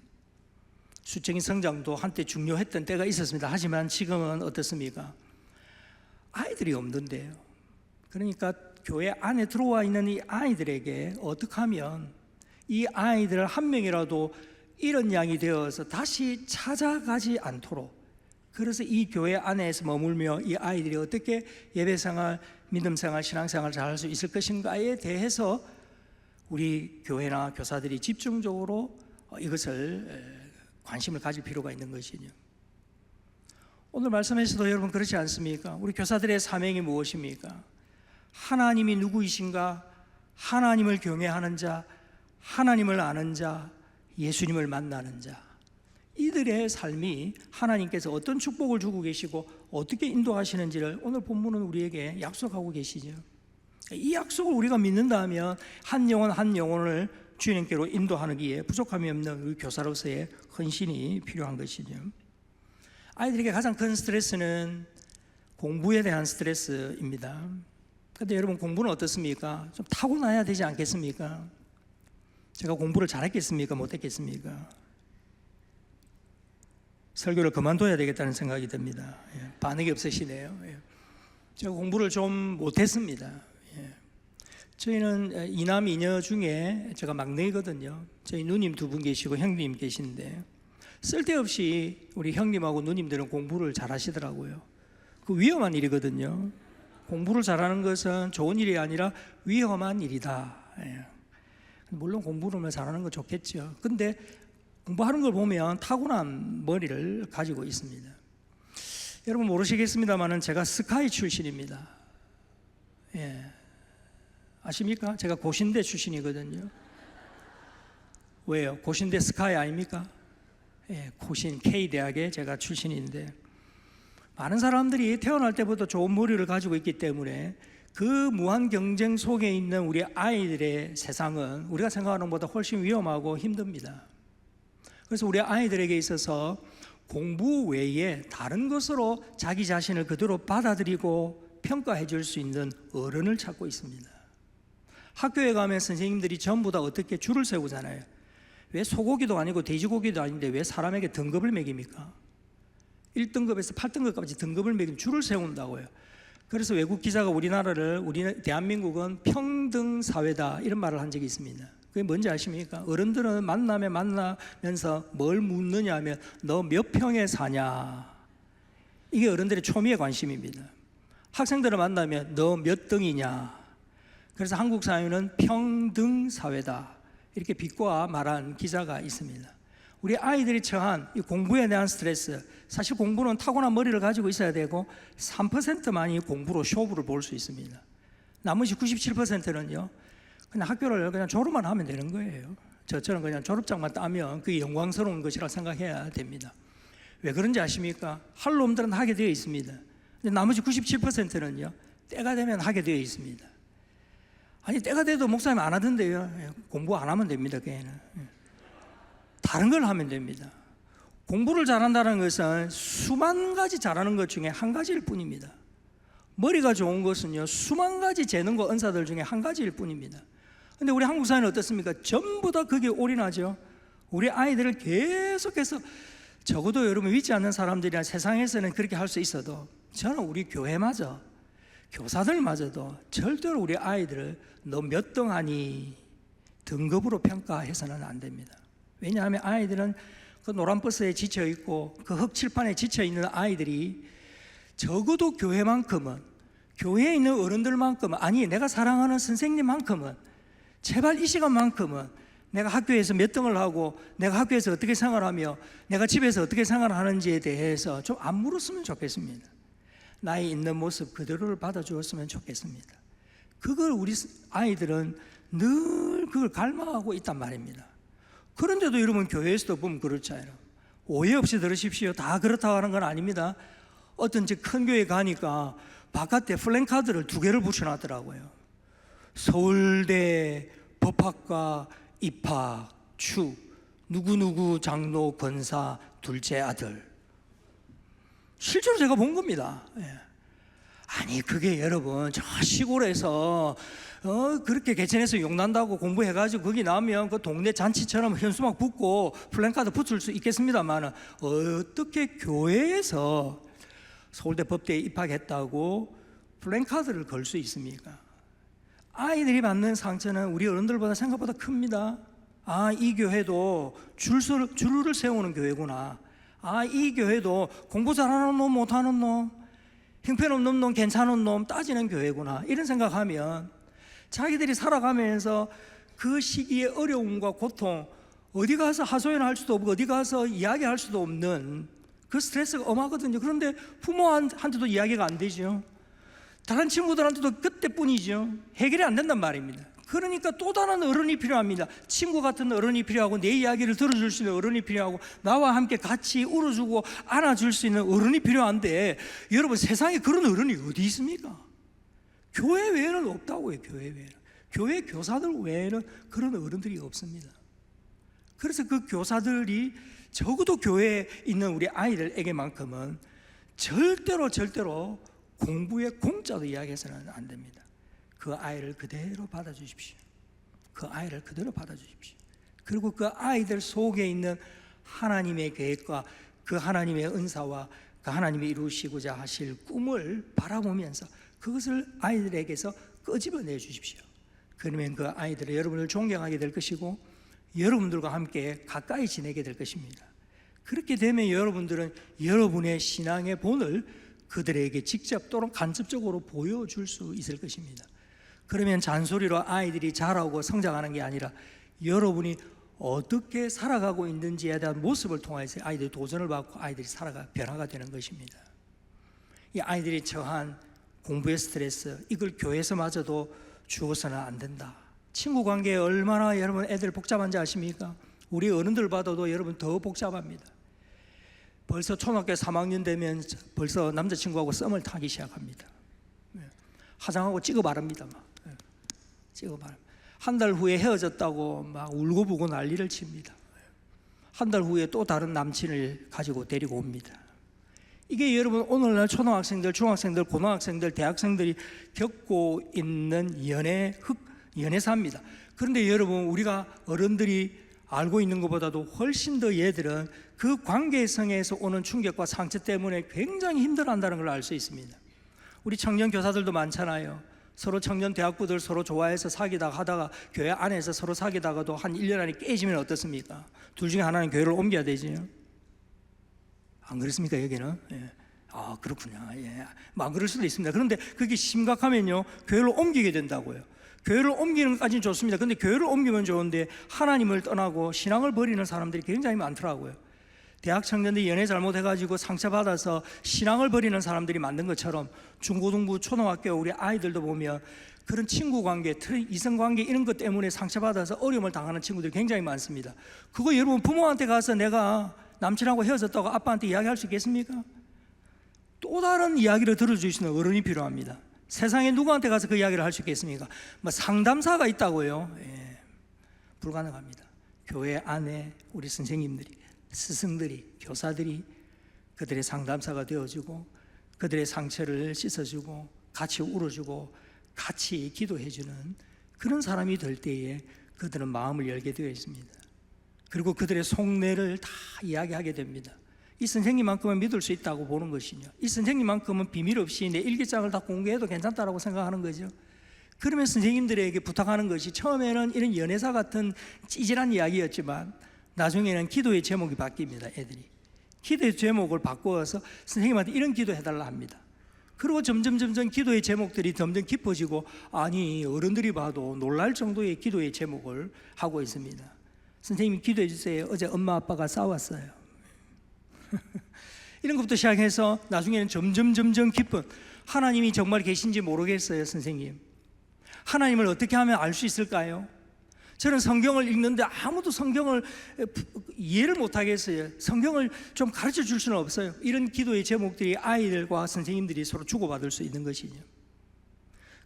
수적인 성장도 한때 중요했던 때가 있었습니다. 하지만 지금은 어떻습니까? 아이들이 없는데요. 그러니까 교회 안에 들어와 있는 이 아이들에게 어떻게 하면 이 아이들을 한 명이라도 이런 양이 되어서 다시 찾아가지 않도록, 그래서 이 교회 안에서 머물며 이 아이들이 어떻게 예배생활, 믿음생활, 신앙생활을 잘 할 수 있을 것인가에 대해서 우리 교회나 교사들이 집중적으로 이것을 관심을 가질 필요가 있는 것이죠. 오늘 말씀에서도 여러분 그렇지 않습니까? 우리 교사들의 사명이 무엇입니까? 하나님이 누구이신가? 하나님을 경외하는 자, 하나님을 아는 자, 예수님을 만나는 자, 이들의 삶이 하나님께서 어떤 축복을 주고 계시고 어떻게 인도하시는지를 오늘 본문은 우리에게 약속하고 계시죠. 이 약속을 우리가 믿는다면 한 영혼 한 영혼을 주님께로 인도하기에 부족함이 없는 우리 교사로서의 헌신이 필요한 것이죠. 아이들에게 가장 큰 스트레스는 공부에 대한 스트레스입니다. 그런데 여러분, 공부는 어떻습니까? 좀 타고나야 되지 않겠습니까? 제가 공부를 잘했겠습니까? 못했겠습니까? 설교를 그만둬야 되겠다는 생각이 듭니다. 반응이 없으시네요. 제가 공부를 좀 못했습니다. 저희는 이남 이녀 중에 제가 막내거든요. 저희 누님 두 분 계시고 형님 계신데 쓸데없이 우리 형님하고 누님들은 공부를 잘하시더라고요. 그 위험한 일이거든요. 공부를 잘하는 것은 좋은 일이 아니라 위험한 일이다. 물론 공부를 잘하는 건 좋겠죠. 근데 공부하는 걸 보면 타고난 머리를 가지고 있습니다. 여러분 모르시겠습니다만 제가 스카이 출신입니다. 아십니까? 제가 고신대 출신이거든요. 왜요? 고신대 스카이 아닙니까? 고신 K대학에 제가 출신인데, 많은 사람들이 태어날 때부터 좋은 머리를 가지고 있기 때문에 그 무한 경쟁 속에 있는 우리 아이들의 세상은 우리가 생각하는 것보다 훨씬 위험하고 힘듭니다. 그래서 우리 아이들에게 있어서 공부 외에 다른 것으로 자기 자신을 그대로 받아들이고 평가해 줄 수 있는 어른을 찾고 있습니다. 학교에 가면 선생님들이 전부 다 어떻게 줄을 세우잖아요. 왜 소고기도 아니고 돼지고기도 아닌데 왜 사람에게 등급을 매깁니까? 1등급에서 8등급까지 등급을 매기면 줄을 세운다고요. 그래서 외국 기자가 우리 대한민국은 평등 사회다 이런 말을 한 적이 있습니다. 그게 뭔지 아십니까? 어른들은 만나면서 뭘 묻느냐 하면 너 몇 평에 사냐, 이게 어른들의 초미의 관심입니다. 학생들을 만나면 너 몇 등이냐. 그래서 한국 사회는 평등 사회다 이렇게 비꼬아 말한 기자가 있습니다. 우리 아이들이 처한 이 공부에 대한 스트레스, 사실 공부는 타고난 머리를 가지고 있어야 되고 3%만이 공부로 쇼부를 볼 수 있습니다. 나머지 97%는요 그냥 학교를 그냥 졸업만 하면 되는 거예요. 저처럼 그냥 졸업장만 따면 그게 영광스러운 것이라 생각해야 됩니다. 왜 그런지 아십니까? 할 놈들은 하게 되어 있습니다. 근데 나머지 97%는요 때가 되면 하게 되어 있습니다. 아니 때가 돼도 목사님 안 하던데요. 공부 안 하면 됩니다. 걔는 다른 걸 하면 됩니다. 공부를 잘한다는 것은 수만 가지 잘하는 것 중에 한 가지일 뿐입니다. 머리가 좋은 것은요 수만 가지 재능과 은사들 중에 한 가지일 뿐입니다. 근데 우리 한국 사회는 어떻습니까? 전부 다 거기에 올인하죠. 우리 아이들을 계속해서 적어도 여러분 믿지 않는 사람들이나 세상에서는 그렇게 할 수 있어도 저는 우리 교회마저, 교사들마저도 절대로 우리 아이들을 너 몇 등하니 등급으로 평가해서는 안 됩니다. 왜냐하면 아이들은 그 노란 버스에 지쳐 있고 그 흙칠판에 지쳐 있는 아이들이 적어도 교회만큼은, 교회에 있는 어른들만큼은, 아니 내가 사랑하는 선생님만큼은 제발 이 시간만큼은 내가 학교에서 몇 등을 하고 내가 학교에서 어떻게 생활하며 내가 집에서 어떻게 생활하는지에 대해서 좀 안 물었으면 좋겠습니다. 나의 있는 모습 그대로를 받아주었으면 좋겠습니다. 그걸 우리 아이들은 늘 그걸 갈망하고 있단 말입니다. 그런데도 여러분 교회에서도 보면 그렇잖아요. 오해 없이 들으십시오. 다 그렇다고 하는 건 아닙니다. 어떤 큰 교회 가니까 바깥에 플랜카드를 2개를 붙여놨더라고요. 서울대 법학과 입학 추 누구누구 장로 권사 둘째 아들. 실제로 제가 본 겁니다. 아니 그게 여러분 저 시골에서 그렇게 개천에서 용난다고 공부해가지고 거기 나오면 그 동네 잔치처럼 현수막 붙고 플랜카드 붙일 수 있겠습니다만 어떻게 교회에서 서울대 법대에 입학했다고 플랜카드를 걸 수 있습니까? 아이들이 받는 상처는 우리 어른들보다 생각보다 큽니다. 아, 이 교회도 줄을 세우는 교회구나. 아, 이 교회도 공부 잘하는 놈, 못하는 놈, 형편없는 놈, 괜찮은 놈 따지는 교회구나. 이런 생각하면 자기들이 살아가면서 그 시기의 어려움과 고통, 어디 가서 하소연할 수도 없고 어디 가서 이야기할 수도 없는 그 스트레스가 엄하거든요. 그런데 부모한테도 이야기가 안 되죠. 다른 친구들한테도 그때뿐이죠. 해결이 안 된단 말입니다. 그러니까 또 다른 어른이 필요합니다. 친구 같은 어른이 필요하고 내 이야기를 들어줄 수 있는 어른이 필요하고 나와 함께 같이 울어주고 안아줄 수 있는 어른이 필요한데 여러분 세상에 그런 어른이 어디 있습니까? 교회 외에는 없다고요. 교회 외에는. 교회 교사들 외에는 그런 어른들이 없습니다. 그래서 그 교사들이 적어도 교회에 있는 우리 아이들에게만큼은 절대로 공부에 공짜로 이야기해서는 안 됩니다. 그 아이를 그대로 받아주십시오. 그 아이를 그대로 받아주십시오. 그리고 그 아이들 속에 있는 하나님의 계획과 그 하나님의 은사와 그 하나님이 이루시고자 하실 꿈을 바라보면서 그것을 아이들에게서 끄집어내 주십시오. 그러면 그 아이들은 여러분을 존경하게 될 것이고 여러분들과 함께 가까이 지내게 될 것입니다. 그렇게 되면 여러분들은 여러분의 신앙의 본을 그들에게 직접 또는 간접적으로 보여줄 수 있을 것입니다. 그러면 잔소리로 아이들이 자라고 성장하는 게 아니라 여러분이 어떻게 살아가고 있는지에 대한 모습을 통해서 아이들이 도전을 받고 아이들이 변화가 되는 것입니다. 이 아이들이 처한 공부의 스트레스, 이걸 교회에서마저도 주어서는 안 된다. 친구 관계에 얼마나 여러분 애들 복잡한지 아십니까? 우리 어른들 봐도 여러분 더 복잡합니다. 벌써 초등학교 3학년 되면 벌써 남자친구하고 썸을 타기 시작합니다. 화장하고 찍어 바릅니다. 찍어 바릅니다. 한 달 후에 헤어졌다고 막 울고불고 난리를 칩니다. 한 달 후에 또 다른 남친을 가지고 데리고 옵니다. 이게 여러분 오늘날 초등학생들, 중학생들, 고등학생들, 대학생들이 겪고 있는 연애사입니다. 그런데 여러분 우리가 어른들이 알고 있는 것보다도 훨씬 더 얘들은 그 관계성에서 오는 충격과 상처 때문에 굉장히 힘들어한다는 걸 알 수 있습니다. 우리 청년 교사들도 많잖아요. 서로 청년 대학부들 서로 좋아해서 사귀다가 하다가 교회 안에서 서로 사귀다가도 한 1년 안에 깨지면 어떻습니까? 둘 중에 하나는 교회를 옮겨야 되지요. 안 그렇습니까 여기는? 예. 아 그렇군요. 예. 안 그럴 수도 있습니다. 그런데 그게 심각하면요 교회를 옮기게 된다고요. 교회를 옮기는 것까지는 좋습니다. 그런데 교회를 옮기면 좋은데 하나님을 떠나고 신앙을 버리는 사람들이 굉장히 많더라고요. 대학 청년들이 연애 잘못해가지고 상처받아서 신앙을 버리는 사람들이 많은 것처럼 중고등부, 초등학교 우리 아이들도 보면 그런 친구관계, 이성관계 이런 것 때문에 상처받아서 어려움을 당하는 친구들이 굉장히 많습니다. 그거 여러분 부모한테 가서 내가 남친하고 헤어졌다고 아빠한테 이야기할 수 있겠습니까? 또 다른 이야기를 들어줄 수 있는 어른이 필요합니다. 세상에 누구한테 가서 그 이야기를 할 수 있겠습니까? 뭐 상담사가 있다고요? 예, 불가능합니다. 교회 안에 우리 선생님들이, 스승들이, 교사들이 그들의 상담사가 되어주고 그들의 상처를 씻어주고 같이 울어주고 같이 기도해주는 그런 사람이 될 때에 그들은 마음을 열게 되어 있습니다. 그리고 그들의 속내를 다 이야기하게 됩니다. 이 선생님만큼은 믿을 수 있다고 보는 것이냐, 이 선생님만큼은 비밀 없이 내 일기장을 다 공개해도 괜찮다라고 생각하는 거죠. 그러면 선생님들에게 부탁하는 것이 처음에는 이런 연애사 같은 찌질한 이야기였지만 나중에는 기도의 제목이 바뀝니다. 애들이 기도의 제목을 바꾸어서 선생님한테 이런 기도 해달라 합니다. 그리고 점점 기도의 제목들이 점점 깊어지고, 아니 어른들이 봐도 놀랄 정도의 기도의 제목을 하고 있습니다. 선생님 기도해 주세요. 어제 엄마 아빠가 싸웠어요. 이런 것부터 시작해서 나중에는 점점 깊은, 하나님이 정말 계신지 모르겠어요. 선생님, 하나님을 어떻게 하면 알 수 있을까요? 저는 성경을 읽는데 아무도 성경을 이해를 못하겠어요. 성경을 좀 가르쳐 줄 수는 없어요. 이런 기도의 제목들이 아이들과 선생님들이 서로 주고받을 수 있는 것이죠.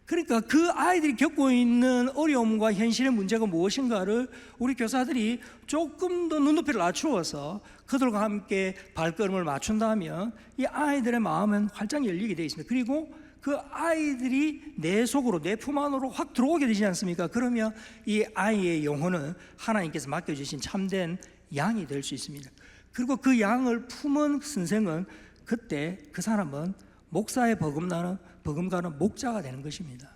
그러니까 그 아이들이 겪고 있는 어려움과 현실의 문제가 무엇인가를 우리 교사들이 조금 더 눈높이를 낮추어서 그들과 함께 발걸음을 맞춘다면 이 아이들의 마음은 활짝 열리게 되어 있습니다. 그리고 그 아이들이 내 속으로, 내 품 안으로 확 들어오게 되지 않습니까? 그러면 이 아이의 영혼은 하나님께서 맡겨주신 참된 양이 될 수 있습니다. 그리고 그 양을 품은 선생은 그때 그 사람은 목사의 버금가는 목자가 되는 것입니다.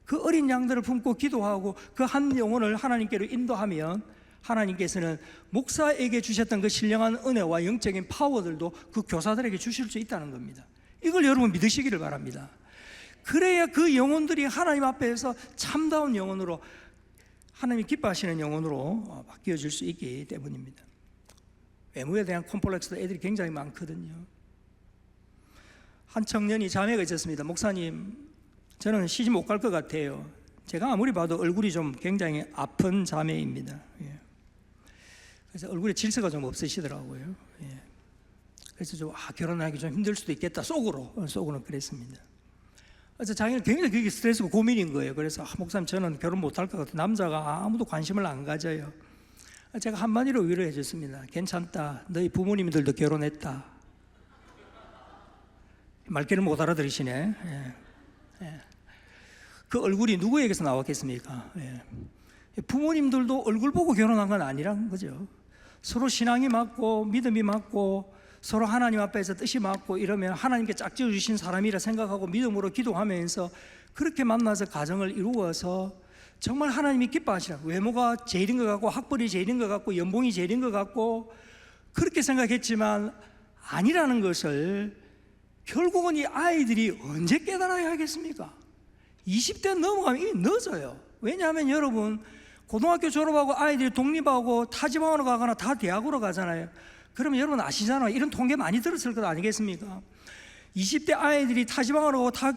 그 어린 양들을 품고 기도하고 그 한 영혼을 하나님께로 인도하면 하나님께서는 목사에게 주셨던 그 신령한 은혜와 영적인 파워들도 그 교사들에게 주실 수 있다는 겁니다. 이걸 여러분 믿으시기를 바랍니다. 그래야 그 영혼들이 하나님 앞에서 참다운 영혼으로, 하나님이 기뻐하시는 영혼으로 바뀌어질 수 있기 때문입니다. 외모에 대한 콤플렉스도 애들이 굉장히 많거든요. 한 청년이 자매가 있었습니다. 목사님, 저는 시집 못 갈 것 같아요. 제가 아무리 봐도 얼굴이 좀 굉장히 아픈 자매입니다. 그래서 얼굴에 질서가 좀 없으시더라고요. 그래서 좀 결혼하기 좀 힘들 수도 있겠다, 속으로는 그랬습니다. 그래서 자기는 굉장히 그게 스트레스고 고민인 거예요. 그래서 목사님, 저는 결혼 못 할 것 같아요. 남자가 아무도 관심을 안 가져요. 제가 한마디로 위로해 줬습니다. 괜찮다, 너희 부모님들도 결혼했다. 말귀를 못 알아들으시네. 그 얼굴이 누구에게서 나왔겠습니까? 부모님들도 얼굴 보고 결혼한 건 아니란 거죠. 서로 신앙이 맞고 믿음이 맞고 서로 하나님 앞에서 뜻이 맞고 이러면 하나님께 짝지어 주신 사람이라 생각하고 믿음으로 기도하면서 그렇게 만나서 가정을 이루어서 정말 하나님이 기뻐하시라. 외모가 제일인 것 같고 학벌이 제일인 것 같고 연봉이 제일인 것 같고 그렇게 생각했지만 아니라는 것을 결국은 이 아이들이 언제 깨달아야 하겠습니까? 20대 넘어가면 이미 늦어요. 왜냐하면 여러분, 고등학교 졸업하고 아이들이 독립하고 타 지방으로 가거나 다 대학으로 가잖아요. 그러면 여러분 아시잖아요. 이런 통계 많이 들었을 것 아니겠습니까? 20대 아이들이 타 지방으로 다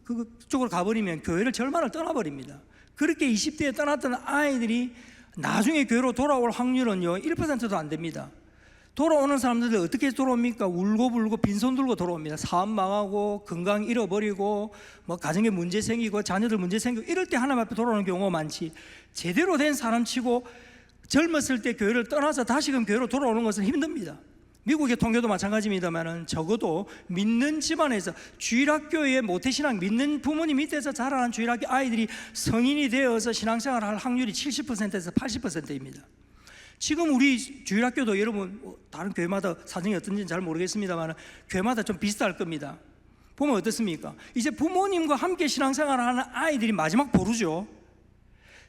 그쪽으로 가버리면 교회를 절반을 떠나버립니다. 그렇게 20대에 떠났던 아이들이 나중에 교회로 돌아올 확률은요 1%도 안 됩니다. 돌아오는 사람들이 어떻게 돌아옵니까? 울고불고 빈손 들고 돌아옵니다. 사업 망하고 건강 잃어버리고 뭐 가정에 문제 생기고 자녀들 문제 생기고 이럴 때 하나님 앞에 돌아오는 경우가 많지, 제대로 된 사람치고 젊었을 때 교회를 떠나서 다시금 교회로 돌아오는 것은 힘듭니다. 미국의 통계도 마찬가지입니다만 적어도 믿는 집안에서 주일학교에 모태신앙 믿는 부모님 밑에서 자라난 주일학교 아이들이 성인이 되어서 신앙생활을 할 확률이 70%에서 80%입니다. 지금 우리 주일학교도 여러분 다른 교회마다 사정이 어떤지는 잘 모르겠습니다만 교회마다 좀 비슷할 겁니다. 보면 어떻습니까? 이제 부모님과 함께 신앙생활을 하는 아이들이 마지막 보루죠.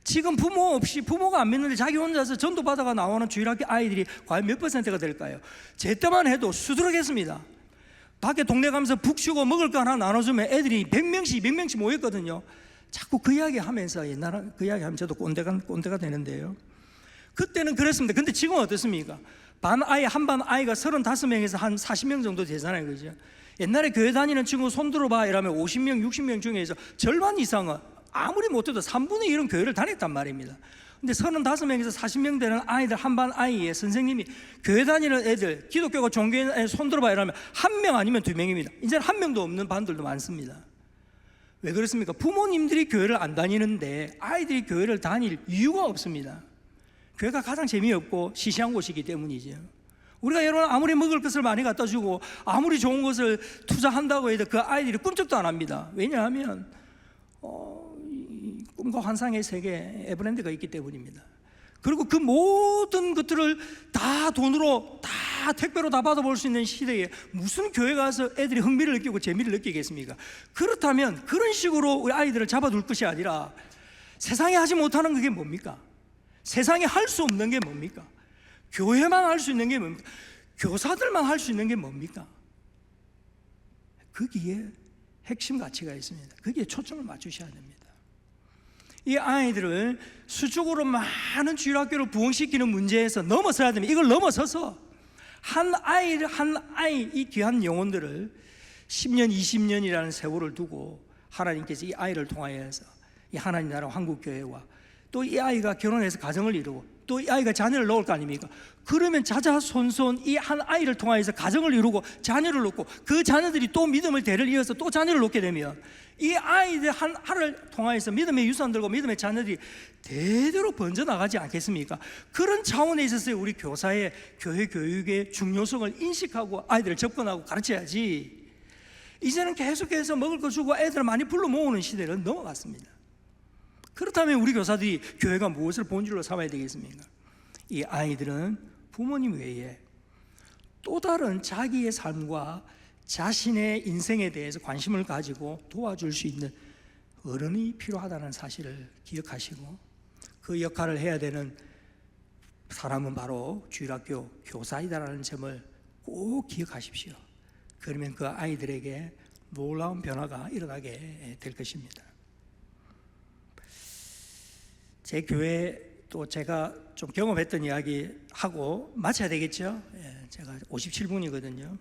지금 부모 없이, 부모가 안 믿는데 자기 혼자서 전도 받아가 나오는 주일학교 아이들이 과연 몇 %가 될까요? 제 때만 해도 수두룩했습니다. 밖에 동네 가면서 북 쉬고 먹을 거 하나 나눠주면 애들이 100명씩 200명씩 모였거든요. 자꾸 그 이야기 하면서, 옛날에 그 이야기 하면 저도 꼰대가 되는데요. 그때는 그랬습니다. 근데 지금은 어떻습니까? 반 아이가 35명에서 한 40명 정도 되잖아요. 그죠? 옛날에 교회 다니는 친구 손 들어봐 이러면 50명, 60명 중에서 절반 이상은 아무리 못해도 3분의 1은 교회를 다녔단 말입니다. 근데 35명에서 40명 되는 아이들 한 반 아이에 선생님이 교회 다니는 애들, 기독교가 종교에 손 들어봐 이러면 한 명 아니면 2명입니다. 이제는 한 명도 없는 반들도 많습니다. 왜 그렇습니까? 부모님들이 교회를 안 다니는데 아이들이 교회를 다닐 이유가 없습니다. 교회가 가장 재미없고 시시한 곳이기 때문이죠. 우리가 여러분 아무리 먹을 것을 많이 갖다 주고 아무리 좋은 것을 투자한다고 해도 그 아이들이 꿈쩍도 안 합니다. 왜냐하면 꿈과 환상의 세계 에버랜드가 있기 때문입니다. 그리고 그 모든 것들을 다 돈으로 다 다 택배로 다 받아볼 수 있는 시대에 무슨 교회 가서 애들이 흥미를 느끼고 재미를 느끼겠습니까? 그렇다면 그런 식으로 우리 아이들을 잡아둘 것이 아니라 세상에 하지 못하는 그게 뭡니까? 세상에 할 수 없는 게 뭡니까? 교회만 할 수 있는 게 뭡니까? 교사들만 할 수 있는 게 뭡니까? 거기에 핵심 가치가 있습니다. 거기에 초점을 맞추셔야 됩니다. 이 아이들을 수적으로 많은 주일학교를 부흥시키는 문제에서 넘어서야 됩니다. 이걸 넘어서서 한 아이 이 귀한 영혼들을 10년, 20년이라는 세월을 두고 하나님께서 이 아이를 통하여서 이 하나님 나라 한국교회와 또 이 아이가 결혼해서 가정을 이루고 또 이 아이가 자녀를 낳을 거 아닙니까? 그러면 자자손손 이 한 아이를 통하여서 가정을 이루고 자녀를 놓고 그 자녀들이 또 믿음의 대를 이어서 또 자녀를 놓게 되면 이 아이들 하나를 통하여서 믿음의 유산들과 믿음의 자녀들이 대대로 번져나가지 않겠습니까? 그런 차원에 있어서 우리 교사의 교회 교육의 중요성을 인식하고 아이들을 접근하고 가르쳐야지. 이제는 계속해서 먹을 거 주고 애들을 많이 불러 모으는 시대는 넘어갔습니다. 그렇다면 우리 교사들이 교회가 무엇을 본질로 삼아야 되겠습니까? 이 아이들은 부모님 외에 또 다른 자기의 삶과 자신의 인생에 대해서 관심을 가지고 도와줄 수 있는 어른이 필요하다는 사실을 기억하시고 그 역할을 해야 되는 사람은 바로 주일학교 교사이다라는 점을 꼭 기억하십시오. 그러면 그 아이들에게 놀라운 변화가 일어나게 될 것입니다. 제 교회 또 제가 좀 경험했던 이야기 하고 마쳐야 되겠죠. 제가 57분이거든요.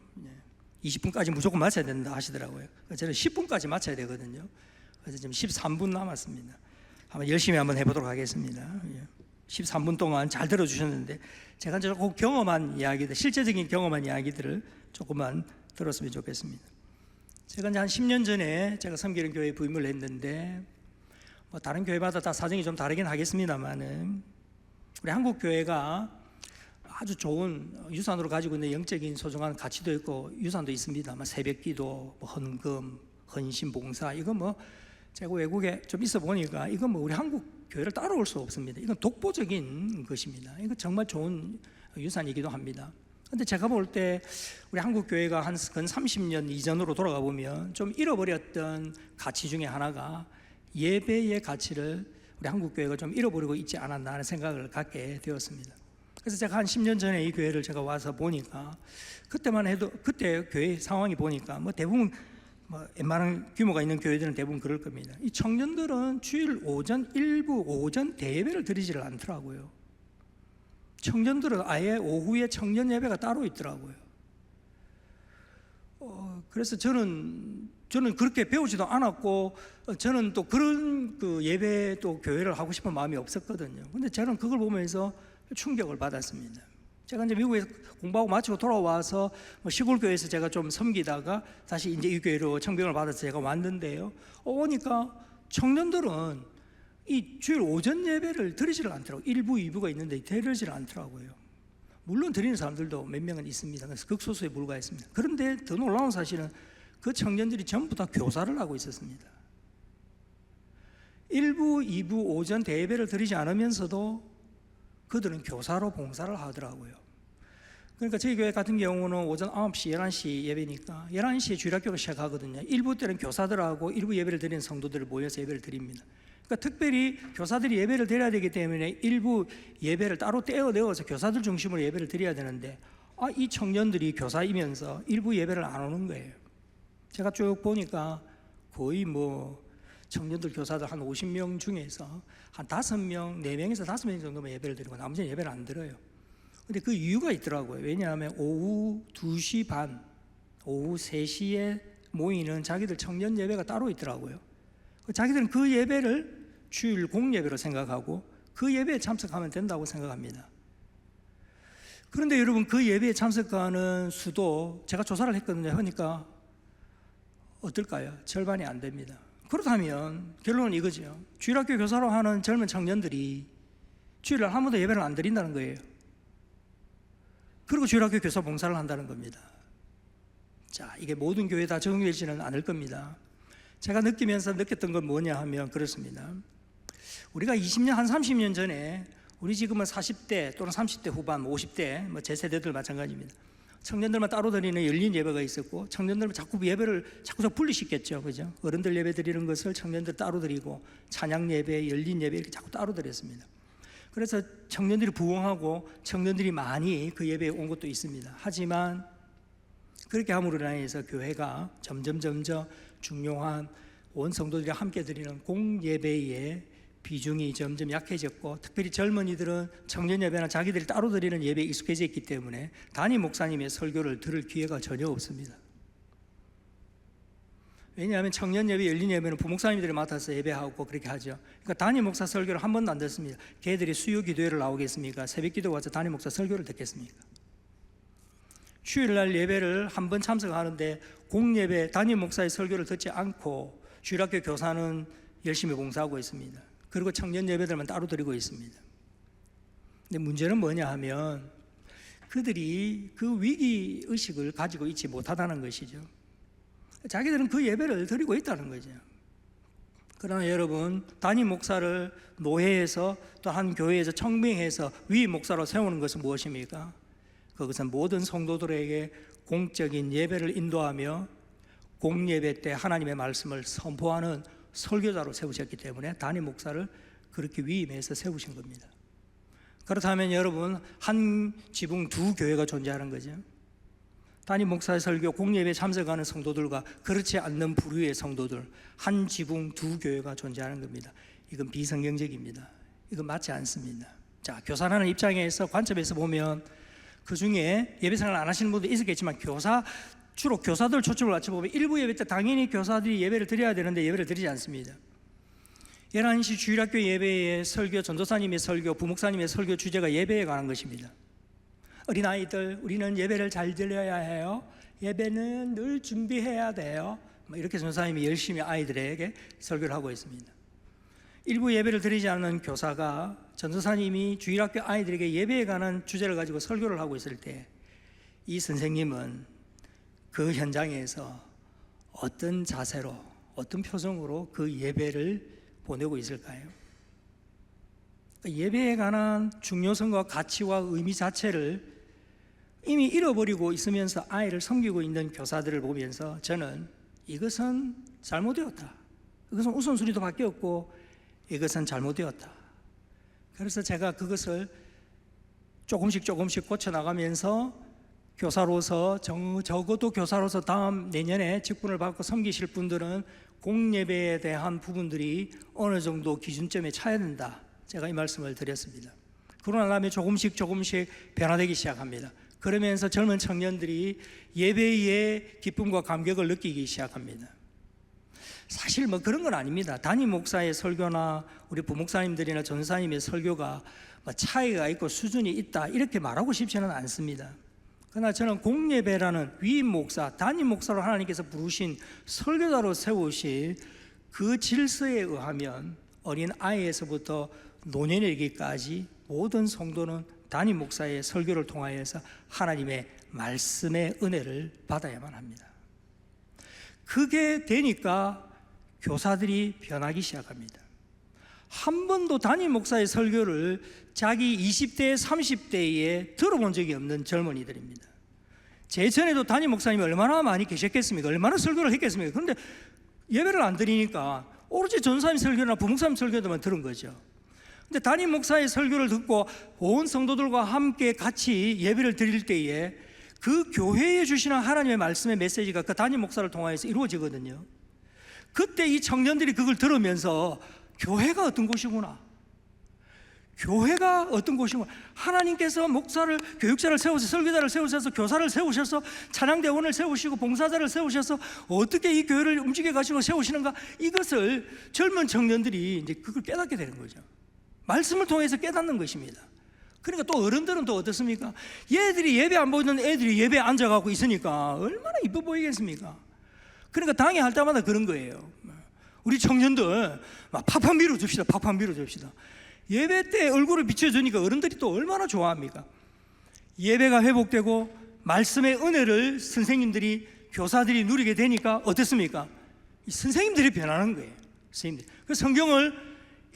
20분까지 무조건 마쳐야 된다 하시더라고요. 저는 10분까지 마쳐야 되거든요. 그래서 지금 13분 남았습니다. 한번 열심히 한번 해보도록 하겠습니다. 13분 동안 잘 들어주셨는데 제가 이제 조금 경험한 이야기들, 실제적인 경험한 이야기들을 조금만 들었으면 좋겠습니다. 제가 이제 한 10년 전에 제가 섬기는 교회에 부임을 했는데 뭐 다른 교회마다 다 사정이 좀 다르긴 하겠습니다만은 우리 한국 교회가 아주 좋은 유산으로 가지고 있는 영적인 소중한 가치도 있고 유산도 있습니다만 새벽기도, 뭐 헌금, 헌신, 봉사 이거 뭐 제가 외국에 좀 있어 보니까 이건 뭐 우리 한국 교회를 따라올 수 없습니다. 이건 독보적인 것입니다. 이거 정말 좋은 유산이기도 합니다. 근데 제가 볼 때 우리 한국 교회가 한 근 30년 이전으로 돌아가 보면 좀 잃어버렸던 가치 중에 하나가 예배의 가치를 우리 한국 교회가 좀 잃어버리고 있지 않았나 하는 생각을 갖게 되었습니다. 그래서 제가 한 10년 전에 이 교회를 제가 와서 보니까 그때만 해도 그때 교회 상황이 보니까 뭐 대부분 뭐 웬만한 규모가 있는 교회들은 대부분 그럴 겁니다. 이 청년들은 주일 오전 일부 오전 대예배를 드리지를 않더라고요. 청년들은 아예 오후에 청년 예배가 따로 있더라고요. 그래서 저는 그렇게 배우지도 않았고 저는 또 그런 그 예배 또 교회를 하고 싶은 마음이 없었거든요. 근데 저는 그걸 보면서 충격을 받았습니다. 제가 이제 미국에서 공부하고 마치고 돌아와서 뭐 시골 교회에서 제가 좀 섬기다가 다시 이제 이 교회로 청빙을 받아서 제가 왔는데요. 오니까 청년들은 이 주일 오전 예배를 드리지를 않더라고요. 1부, 2부가 있는데 드리지를 않더라고요. 물론 드리는 사람들도 몇 명은 있습니다. 그래서 극소수에 불과했습니다. 그런데 더 놀라운 사실은 그 청년들이 전부 다 교사를 하고 있었습니다. 1부, 2부 오전 대예배를 드리지 않으면서도 그들은 교사로 봉사를 하더라고요. 그러니까 저희 교회 같은 경우는 오전 9시, 11시 예배니까 11시에 주일학교가 시작하거든요. 1부 때는 교사들하고 1부 예배를 드리는 성도들을 모여서 예배를 드립니다. 그러니까 특별히 교사들이 예배를 드려야 되기 때문에 1부 예배를 따로 떼어내어서 교사들 중심으로 예배를 드려야 되는데 이 청년들이 교사이면서 1부 예배를 안 오는 거예요. 제가 쭉 보니까 거의 뭐 청년들 교사들 한 50명 중에서 한 5명, 4명에서 5명 정도만 예배를 드리고 나머지는 예배를 안 드려요. 근데 그 이유가 있더라고요. 왜냐하면 오후 2시 반, 오후 3시에 모이는 자기들 청년 예배가 따로 있더라고요. 자기들은 그 예배를 주일 공예배로 생각하고 그 예배에 참석하면 된다고 생각합니다. 그런데 여러분 그 예배에 참석하는 수도 제가 조사를 했거든요. 그러니까 어떨까요? 절반이 안 됩니다. 그렇다면 결론은 이거죠. 주일학교 교사로 하는 젊은 청년들이 주일날 한 번도 예배를 안 드린다는 거예요. 그리고 주일학교 교사 봉사를 한다는 겁니다. 자, 이게 모든 교회에 다 적용되지는 않을 겁니다. 제가 느끼면서 느꼈던 건 뭐냐 하면 그렇습니다. 우리가 20년, 한 30년 전에 우리 지금은 40대 또는 30대 후반, 50대 제 세대들 마찬가지입니다. 청년들만 따로 드리는 열린 예배가 있었고, 청년들은 자꾸 예배를 자꾸 분리시켰죠, 그죠? 어른들 예배 드리는 것을 청년들 따로 드리고, 찬양 예배, 열린 예배 이렇게 자꾸 따로 드렸습니다. 그래서 청년들이 부흥하고 청년들이 많이 그 예배에 온 것도 있습니다. 하지만 그렇게 함으로 인해서 교회가 점점 중요한 온 성도들이 함께 드리는 공예배의 비중이 점점 약해졌고, 특별히 젊은이들은 청년 예배나 자기들이 따로 드리는 예배에 익숙해져 있기 때문에 담임 목사님의 설교를 들을 기회가 전혀 없습니다. 왜냐하면 청년 예배, 열린 예배는 부목사님들이 맡아서 예배하고 그렇게 하죠. 그러니까 담임 목사 설교를 한 번도 안 듣습니다. 걔들이 수요 기도회를 나오겠습니까? 새벽 기도 와서 담임 목사 설교를 듣겠습니까? 주일날 예배를 한 번 참석하는데 공예배 담임 목사의 설교를 듣지 않고 주일학교 교사는 열심히 봉사하고 있습니다. 그리고 청년 예배들만 따로 드리고 있습니다. 근데 문제는 뭐냐 하면 그들이 그 위기 의식을 가지고 있지 못하다는 것이죠. 자기들은 그 예배를 드리고 있다는 거죠. 그러나 여러분, 담임 목사를 노회에서 또 한 교회에서 청명해서 위 목사로 세우는 것은 무엇입니까? 그것은 모든 성도들에게 공적인 예배를 인도하며 공예배 때 하나님의 말씀을 선포하는 설교자로 세우셨기 때문에 담임 목사를 그렇게 위임해서 세우신 겁니다. 그렇다면 여러분, 한 지붕 두 교회가 존재하는 거죠. 담임 목사의 설교, 공예배에 참석하는 성도들과 그렇지 않는 부류의 성도들, 한 지붕 두 교회가 존재하는 겁니다. 이건 비성경적입니다. 이건 맞지 않습니다. 자, 교사라는 입장에서 관점에서 보면 그 중에 예배생활 안 하시는 분도 있었겠지만 주로 교사들 초점을 맞춰보면 일부 예배 때 당연히 교사들이 예배를 드려야 되는데 예배를 드리지 않습니다. 11시 주일학교 예배의 설교, 전도사님의 설교, 부목사님의 설교 주제가 예배에 관한 것입니다. 어린아이들, 우리는 예배를 잘 드려야 해요. 예배는 늘 준비해야 돼요. 이렇게 전도사님이 열심히 아이들에게 설교를 하고 있습니다. 일부 예배를 드리지 않는 교사가 전도사님이 주일학교 아이들에게 예배에 관한 주제를 가지고 설교를 하고 있을 때 이 선생님은 그 현장에서 어떤 자세로, 어떤 표정으로 그 예배를 보내고 있을까요? 예배에 관한 중요성과 가치와 의미 자체를 이미 잃어버리고 있으면서 아이를 섬기고 있는 교사들을 보면서 저는 이것은 잘못되었다, 이것은 우선순위도 바뀌었고 이것은 잘못되었다. 그래서 제가 그것을 조금씩 고쳐나가면서 교사로서, 적어도 교사로서 다음 내년에 직분을 받고 섬기실 분들은 공예배에 대한 부분들이 어느 정도 기준점에 차야 된다, 제가 이 말씀을 드렸습니다. 그러나 다음에 조금씩 변화되기 시작합니다. 그러면서 젊은 청년들이 예배의 기쁨과 감격을 느끼기 시작합니다. 사실 그런 건 아닙니다. 담임 목사의 설교나 우리 부목사님들이나 전사님의 설교가 차이가 있고 수준이 있다 이렇게 말하고 싶지는 않습니다. 그러나 저는 공예배라는 위임 목사, 담임 목사로 하나님께서 부르신 설교자로 세우신 그 질서에 의하면 어린 아이에서부터 노년이기까지 모든 성도는 담임 목사의 설교를 통하여서 하나님의 말씀의 은혜를 받아야만 합니다. 그게 되니까 교사들이 변하기 시작합니다. 한 번도 담임 목사의 설교를 자기 20대, 30대에 들어본 적이 없는 젊은이들입니다. 제 전에도 담임 목사님이 얼마나 많이 계셨겠습니까? 얼마나 설교를 했겠습니까? 그런데 예배를 안 드리니까 오로지 전사님 설교나 부목사님 설교들만 들은 거죠. 근데 담임 목사의 설교를 듣고 온 성도들과 함께 같이 예배를 드릴 때에 그 교회에 주시는 하나님의 말씀의 메시지가 그 담임 목사를 통하여서 이루어지거든요. 그때 이 청년들이 그걸 들으면서 교회가 어떤 곳이구나, 교회가 어떤 곳이구나, 하나님께서 목사를, 교육자를 세우셔서, 설교자를 세우셔서, 교사를 세우셔서, 찬양대원을 세우시고 봉사자를 세우셔서 어떻게 이 교회를 움직여 가지고 세우시는가, 이것을 젊은 청년들이 이제 그걸 깨닫게 되는 거죠. 말씀을 통해서 깨닫는 것입니다. 그러니까 또 어른들은 또 어떻습니까? 얘들이 예배 안 보이는 애들이 예배에 앉아가고 있으니까 얼마나 이뻐 보이겠습니까? 그러니까 당회할 때마다 그런 거예요. 우리 청년들 팍팍 밀어줍시다, 팍팍 밀어줍시다. 예배 때 얼굴을 비춰주니까 어른들이 또 얼마나 좋아합니까? 예배가 회복되고 말씀의 은혜를 선생님들이, 교사들이 누리게 되니까 어떻습니까? 선생님들이 변하는 거예요. 선생님들. 그 성경을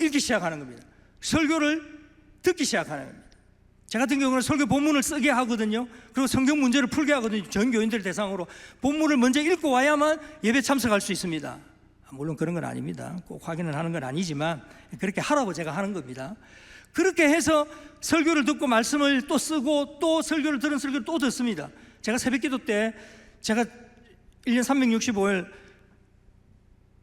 읽기 시작하는 겁니다. 설교를 듣기 시작하는 겁니다. 제 같은 경우는 설교 본문을 쓰게 하거든요. 그리고 성경 문제를 풀게 하거든요. 전 교인들 대상으로 본문을 먼저 읽고 와야만 예배 참석할 수 있습니다. 물론 그런 건 아닙니다. 꼭 확인을 하는 건 아니지만 그렇게 하라고 제가 하는 겁니다. 그렇게 해서 설교를 듣고 말씀을 또 쓰고 또 설교를 들은 설교를 또 듣습니다. 제가 새벽기도 때 제가 1년 365일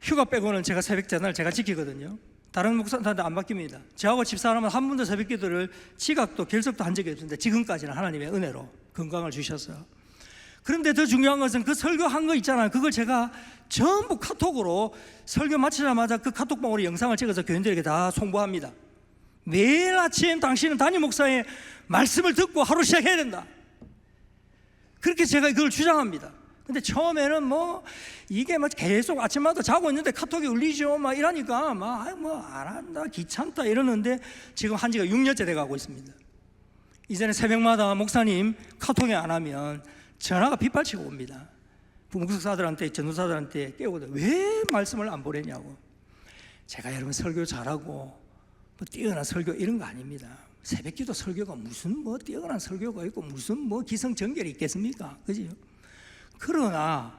휴가 빼고는 제가 새벽 전화를 제가 지키거든요. 다른 목사한테 안 바뀝니다. 저하고 집사람은 한 번도 새벽기도를 지각도 결석도 한 적이 없는데 지금까지는 하나님의 은혜로 건강을 주셨어요. 그런데 더 중요한 것은 그 설교한 거 있잖아요. 그걸 제가 전부 카톡으로 설교 마치자마자 그 카톡방으로 영상을 찍어서 교인들에게 다 송부합니다. 매일 아침 당신은 담임 목사의 말씀을 듣고 하루 시작해야 된다. 그렇게 제가 그걸 주장합니다. 근데 처음에는 이게 계속 아침마다 자고 있는데 카톡이 울리죠. 이러니까 안 한다, 귀찮다 이러는데 지금 한 지가 6년째 돼 가고 있습니다. 이전에 새벽마다 목사님 카톡이 안 하면 전화가 빗발치고 옵니다. 부목사들한테, 전도사들한테 깨우거든. 왜 말씀을 안 보내냐고. 제가 여러분 설교 잘하고 뛰어난 설교 이런 거 아닙니다. 새벽기도 설교가 무슨 뛰어난 설교가 있고 무슨 기성전결이 있겠습니까? 그죠? 그러나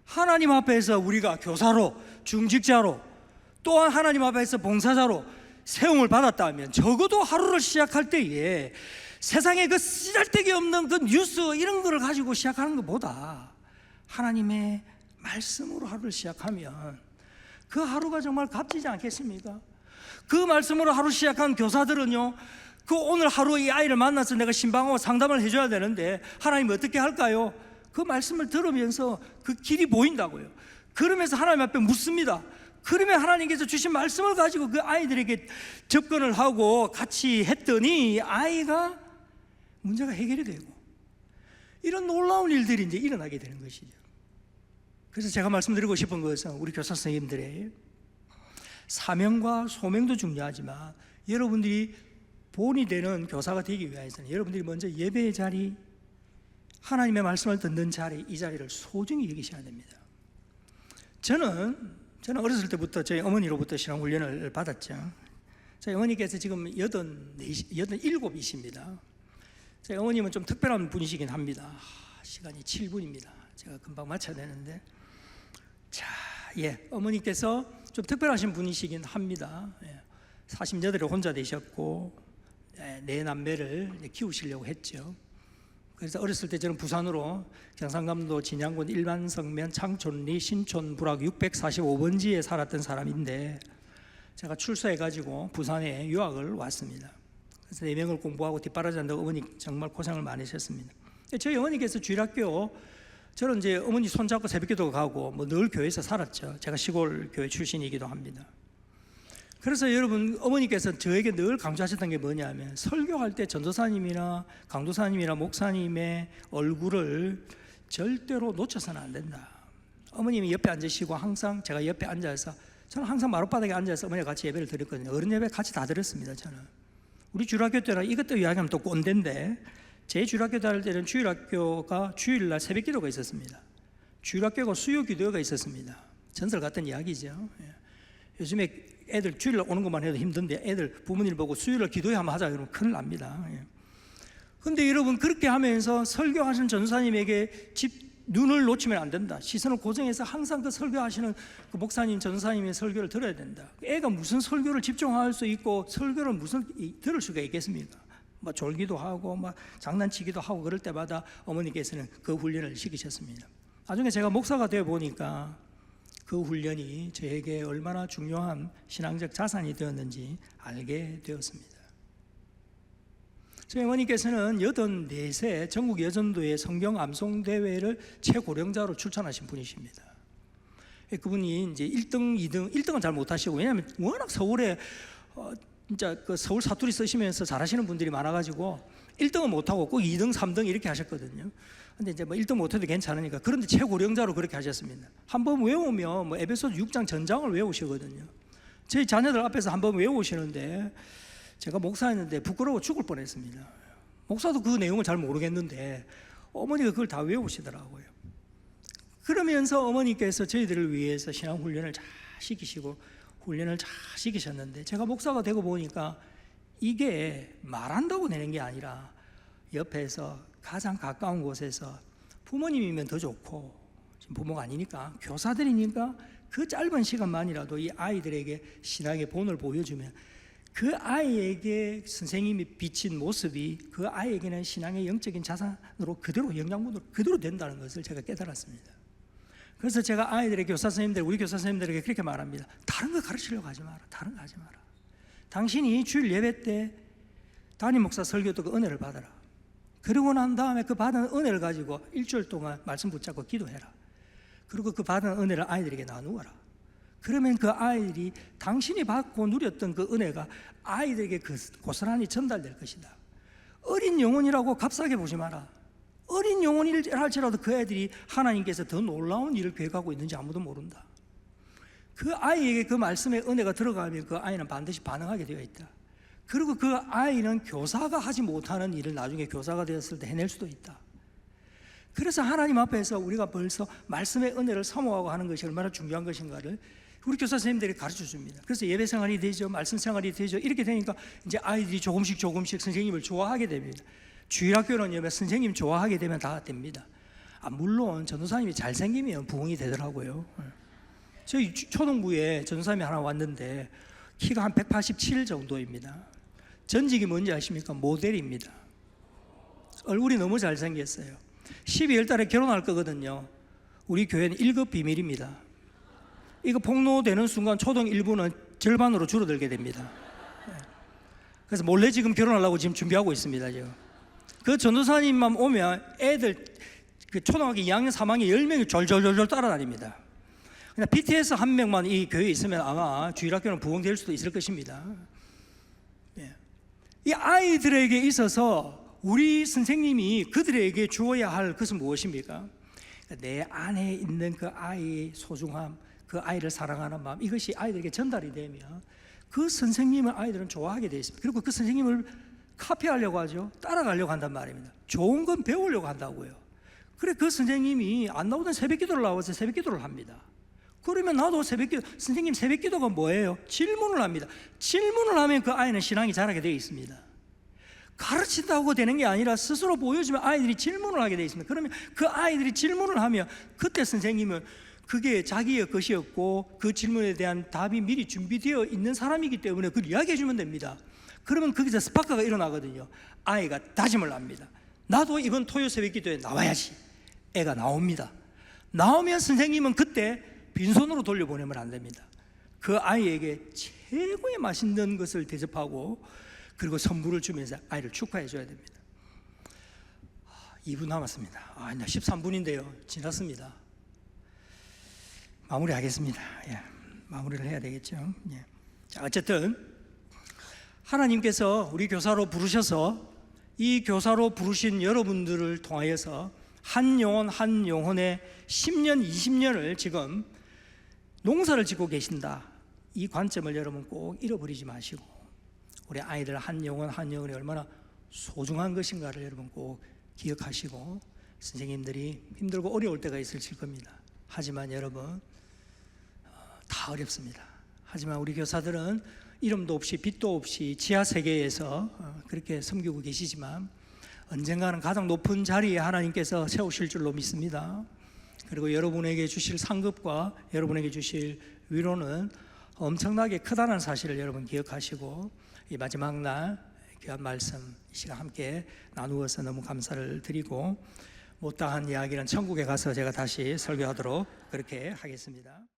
하나님 앞에서 우리가 교사로, 중직자로, 또한 하나님 앞에서 봉사자로 세움을 받았다면 적어도 하루를 시작할 때에 세상에 그 쓰잘데기 없는 그 뉴스 이런 거를 가지고 시작하는 것보다 하나님의 말씀으로 하루를 시작하면 그 하루가 정말 값지지 않겠습니까? 그 말씀으로 하루 시작한 교사들은요, 그 오늘 하루 이 아이를 만나서 내가 신방하고 상담을 해줘야 되는데 하나님 어떻게 할까요? 그 말씀을 들으면서 그 길이 보인다고요. 그러면서 하나님 앞에 묻습니다. 그러면 하나님께서 주신 말씀을 가지고 그 아이들에게 접근을 하고 같이 했더니 아이가 문제가 해결이 되고 이런 놀라운 일들이 이제 일어나게 되는 것이죠. 그래서 제가 말씀드리고 싶은 것은 우리 교사 선생님들의 사명과 소명도 중요하지만 여러분들이 본이 되는 교사가 되기 위해서는 여러분들이 먼저 예배의 자리, 하나님의 말씀을 듣는 자리, 이 자리를 소중히 여기셔야 됩니다. 저는 어렸을 때부터 저희 어머니로부터 신앙 훈련을 받았죠. 저희 어머니께서 지금 87이십니다. 저희 어머님은 좀 특별한 분이시긴 합니다. 시간이 7분입니다. 제가 금방 마쳐야 되는데, 어머니께서 좀 특별하신 분이시긴 합니다. 48에 혼자 되셨고 네 남매를 키우시려고 했죠. 그래서 어렸을 때 저는 부산으로 경상남도 진양군 일반성면 창촌리 신촌 부락 645번지에 살았던 사람인데 제가 출소해가지고 부산에 유학을 왔습니다. 그래서 4명을 공부하고 뒷바라지한다고 어머니 정말 고생을 많으셨습니다. 저희 어머니께서 주일학교, 저는 이제 어머니 손잡고 새벽기도 가고 늘 교회에서 살았죠. 제가 시골 교회 출신이기도 합니다. 그래서 여러분, 어머니께서 저에게 늘 강조하셨던 게 뭐냐면 설교할 때 전도사님이나 강도사님이나 목사님의 얼굴을 절대로 놓쳐서는 안 된다. 어머님이 옆에 앉으시고 항상 제가 옆에 앉아서, 저는 항상 마룻바닥에 앉아서 어머니와 같이 예배를 드렸거든요. 어른 예배 같이 다 드렸습니다. 저는 우리 주일학교 때는 이것도 이야기하면 또 꼰대인데, 제 주일학교 다닐 때는 주일학교가 주일날 새벽기도가 있었습니다. 주일학교가 수요기도가 있었습니다. 전설 같은 이야기죠. 요즘에 애들 주일날 오는 것만 해도 힘든데 애들 부모님 보고 수요일날 기도회 한번 하자 그러면 큰일 납니다. 그런데 여러분, 그렇게 하면서 설교하시는 전사님에게 눈을 놓치면 안 된다. 시선을 고정해서 항상 그 설교하시는 그 목사님, 전사님의 설교를 들어야 된다. 애가 무슨 설교를 집중할 수 있고 설교를 무슨 들을 수가 있겠습니까? 졸기도 하고 장난치기도 하고 그럴 때마다 어머니께서는 그 훈련을 시키셨습니다. 나중에 제가 목사가 되어 보니까 그 훈련이 저에게 얼마나 중요한 신앙적 자산이 되었는지 알게 되었습니다. 저희 어머니께서는 84세 전국 여전도의 성경 암송대회를 최고령자로 출전하신 분이십니다. 그분이 이제 1등, 1등은 잘 못하시고, 왜냐하면 워낙 서울에 진짜 그 서울 사투리 쓰시면서 잘하시는 분들이 많아가지고 1등은 못하고 꼭 2등, 3등 이렇게 하셨거든요. 근데 이제 1등 못해도 괜찮으니까, 그런데 최고령자로 그렇게 하셨습니다. 한번 외우면 에베소서 6장 전장을 외우시거든요. 저희 자녀들 앞에서 한번 외우시는데 제가 목사였는데 부끄러워 죽을 뻔했습니다. 목사도 그 내용을 잘 모르겠는데 어머니가 그걸 다 외우시더라고요. 그러면서 어머니께서 저희들을 위해서 신앙훈련을 잘 시키시고 훈련을 잘 시키셨는데, 제가 목사가 되고 보니까 이게 말한다고 되는 게 아니라 옆에서 가장 가까운 곳에서 부모님이면 더 좋고, 지금 부모가 아니니까 교사들이니까 그 짧은 시간만이라도 이 아이들에게 신앙의 본을 보여주면 그 아이에게 선생님이 비친 모습이 그 아이에게는 신앙의 영적인 자산으로 그대로, 영양분으로 그대로 된다는 것을 제가 깨달았습니다. 그래서 제가 아이들의 교사 선생님들, 우리 교사 선생님들에게 그렇게 말합니다. 다른 거 가르치려고 하지 마라. 다른 거 하지 마라. 당신이 주일 예배 때 담임 목사 설교 듣고 은혜를 받아라. 그러고 난 다음에 그 받은 은혜를 가지고 일주일 동안 말씀 붙잡고 기도해라. 그리고 그 받은 은혜를 아이들에게 나누어라. 그러면 그 아이들이 당신이 받고 누렸던 그 은혜가 아이들에게 고스란히 전달될 것이다. 어린 영혼이라고 값싸게 보지 마라. 어린 영혼이라 할지라도 그 애들이 하나님께서 더 놀라운 일을 계획하고 있는지 아무도 모른다. 그 아이에게 그 말씀의 은혜가 들어가면 그 아이는 반드시 반응하게 되어 있다. 그리고 그 아이는 교사가 하지 못하는 일을 나중에 교사가 되었을 때 해낼 수도 있다. 그래서 하나님 앞에서 우리가 벌써 말씀의 은혜를 사모하고 하는 것이 얼마나 중요한 것인가를 우리 교사 선생님들이 가르쳐 줍니다. 그래서 예배 생활이 되죠, 말씀 생활이 되죠. 이렇게 되니까 이제 아이들이 조금씩 선생님을 좋아하게 됩니다. 주일학교는 선생님 좋아하게 되면 다 됩니다. 물론 전도사님이 잘생기면 부흥이 되더라고요. 저희 초등부에 전도사님이 하나 왔는데 키가 한 187 정도입니다. 전직이 뭔지 아십니까? 모델입니다. 얼굴이 너무 잘생겼어요. 12월 달에 결혼할 거거든요. 우리 교회는 1급 비밀입니다. 이거 폭로되는 순간 초등 1부는 절반으로 줄어들게 됩니다. 그래서 몰래 지금 결혼하려고 지금 준비하고 있습니다. 지금. 그 전도사님만 오면 애들 그 초등학교 2학년, 3학년 10명이 졸졸졸 따라다닙니다. 그냥 BTS 한 명만 이 교회에 있으면 아마 주일학교는 부흥될 수도 있을 것입니다. 이 아이들에게 있어서 우리 선생님이 그들에게 주어야 할 것은 무엇입니까? 내 안에 있는 그 아이의 소중함, 그 아이를 사랑하는 마음, 이것이 아이들에게 전달이 되면 그 선생님을 아이들은 좋아하게 되어 있습니다. 그리고 그 선생님을 카피하려고 하죠. 따라가려고 한단 말입니다. 좋은 건 배우려고 한다고요. 그래 그 선생님이 안 나오던 새벽기도를 나와서 새벽기도를 합니다. 그러면 나도 새벽기도, 선생님 새벽기도가 뭐예요? 질문을 합니다. 질문을 하면 그 아이는 신앙이 자라게 되어 있습니다. 가르친다고 되는 게 아니라 스스로 보여주면 아이들이 질문을 하게 되어 있습니다. 그러면 그 아이들이 질문을 하면 그때 선생님은 그게 자기의 것이었고 그 질문에 대한 답이 미리 준비되어 있는 사람이기 때문에 그걸 이야기해 주면 됩니다. 그러면 거기서 스파크가 일어나거든요. 아이가 다짐을 합니다. 나도 이번 토요 새벽기도에 나와야지. 애가 나옵니다. 나오면 선생님은 그때 빈손으로 돌려보내면 안 됩니다. 그 아이에게 최고의 맛있는 것을 대접하고 그리고 선물을 주면서 아이를 축하해 줘야 됩니다. 2분 남았습니다. 13분인데요 지났습니다. 마무리하겠습니다. 마무리를 해야 되겠죠. 자, 어쨌든 하나님께서 우리 교사로 부르셔서 이 교사로 부르신 여러분들을 통하여서 한 영혼 한 영혼의 10년 20년을 지금 농사를 짓고 계신다. 이 관점을 여러분 꼭 잃어버리지 마시고 우리 아이들 한 영혼 한 영혼이 얼마나 소중한 것인가를 여러분 꼭 기억하시고 선생님들이 힘들고 어려울 때가 있으실 겁니다. 하지만 여러분 다 어렵습니다. 하지만 우리 교사들은 이름도 없이 빛도 없이 지하 세계에서 그렇게 섬기고 계시지만 언젠가는 가장 높은 자리에 하나님께서 세우실 줄로 믿습니다. 그리고 여러분에게 주실 상급과 여러분에게 주실 위로는 엄청나게 크다는 사실을 여러분 기억하시고 이 마지막 날 귀한 말씀 이 시간 함께 나누어서 너무 감사를 드리고 못다한 이야기는 천국에 가서 제가 다시 설교하도록 그렇게 하겠습니다.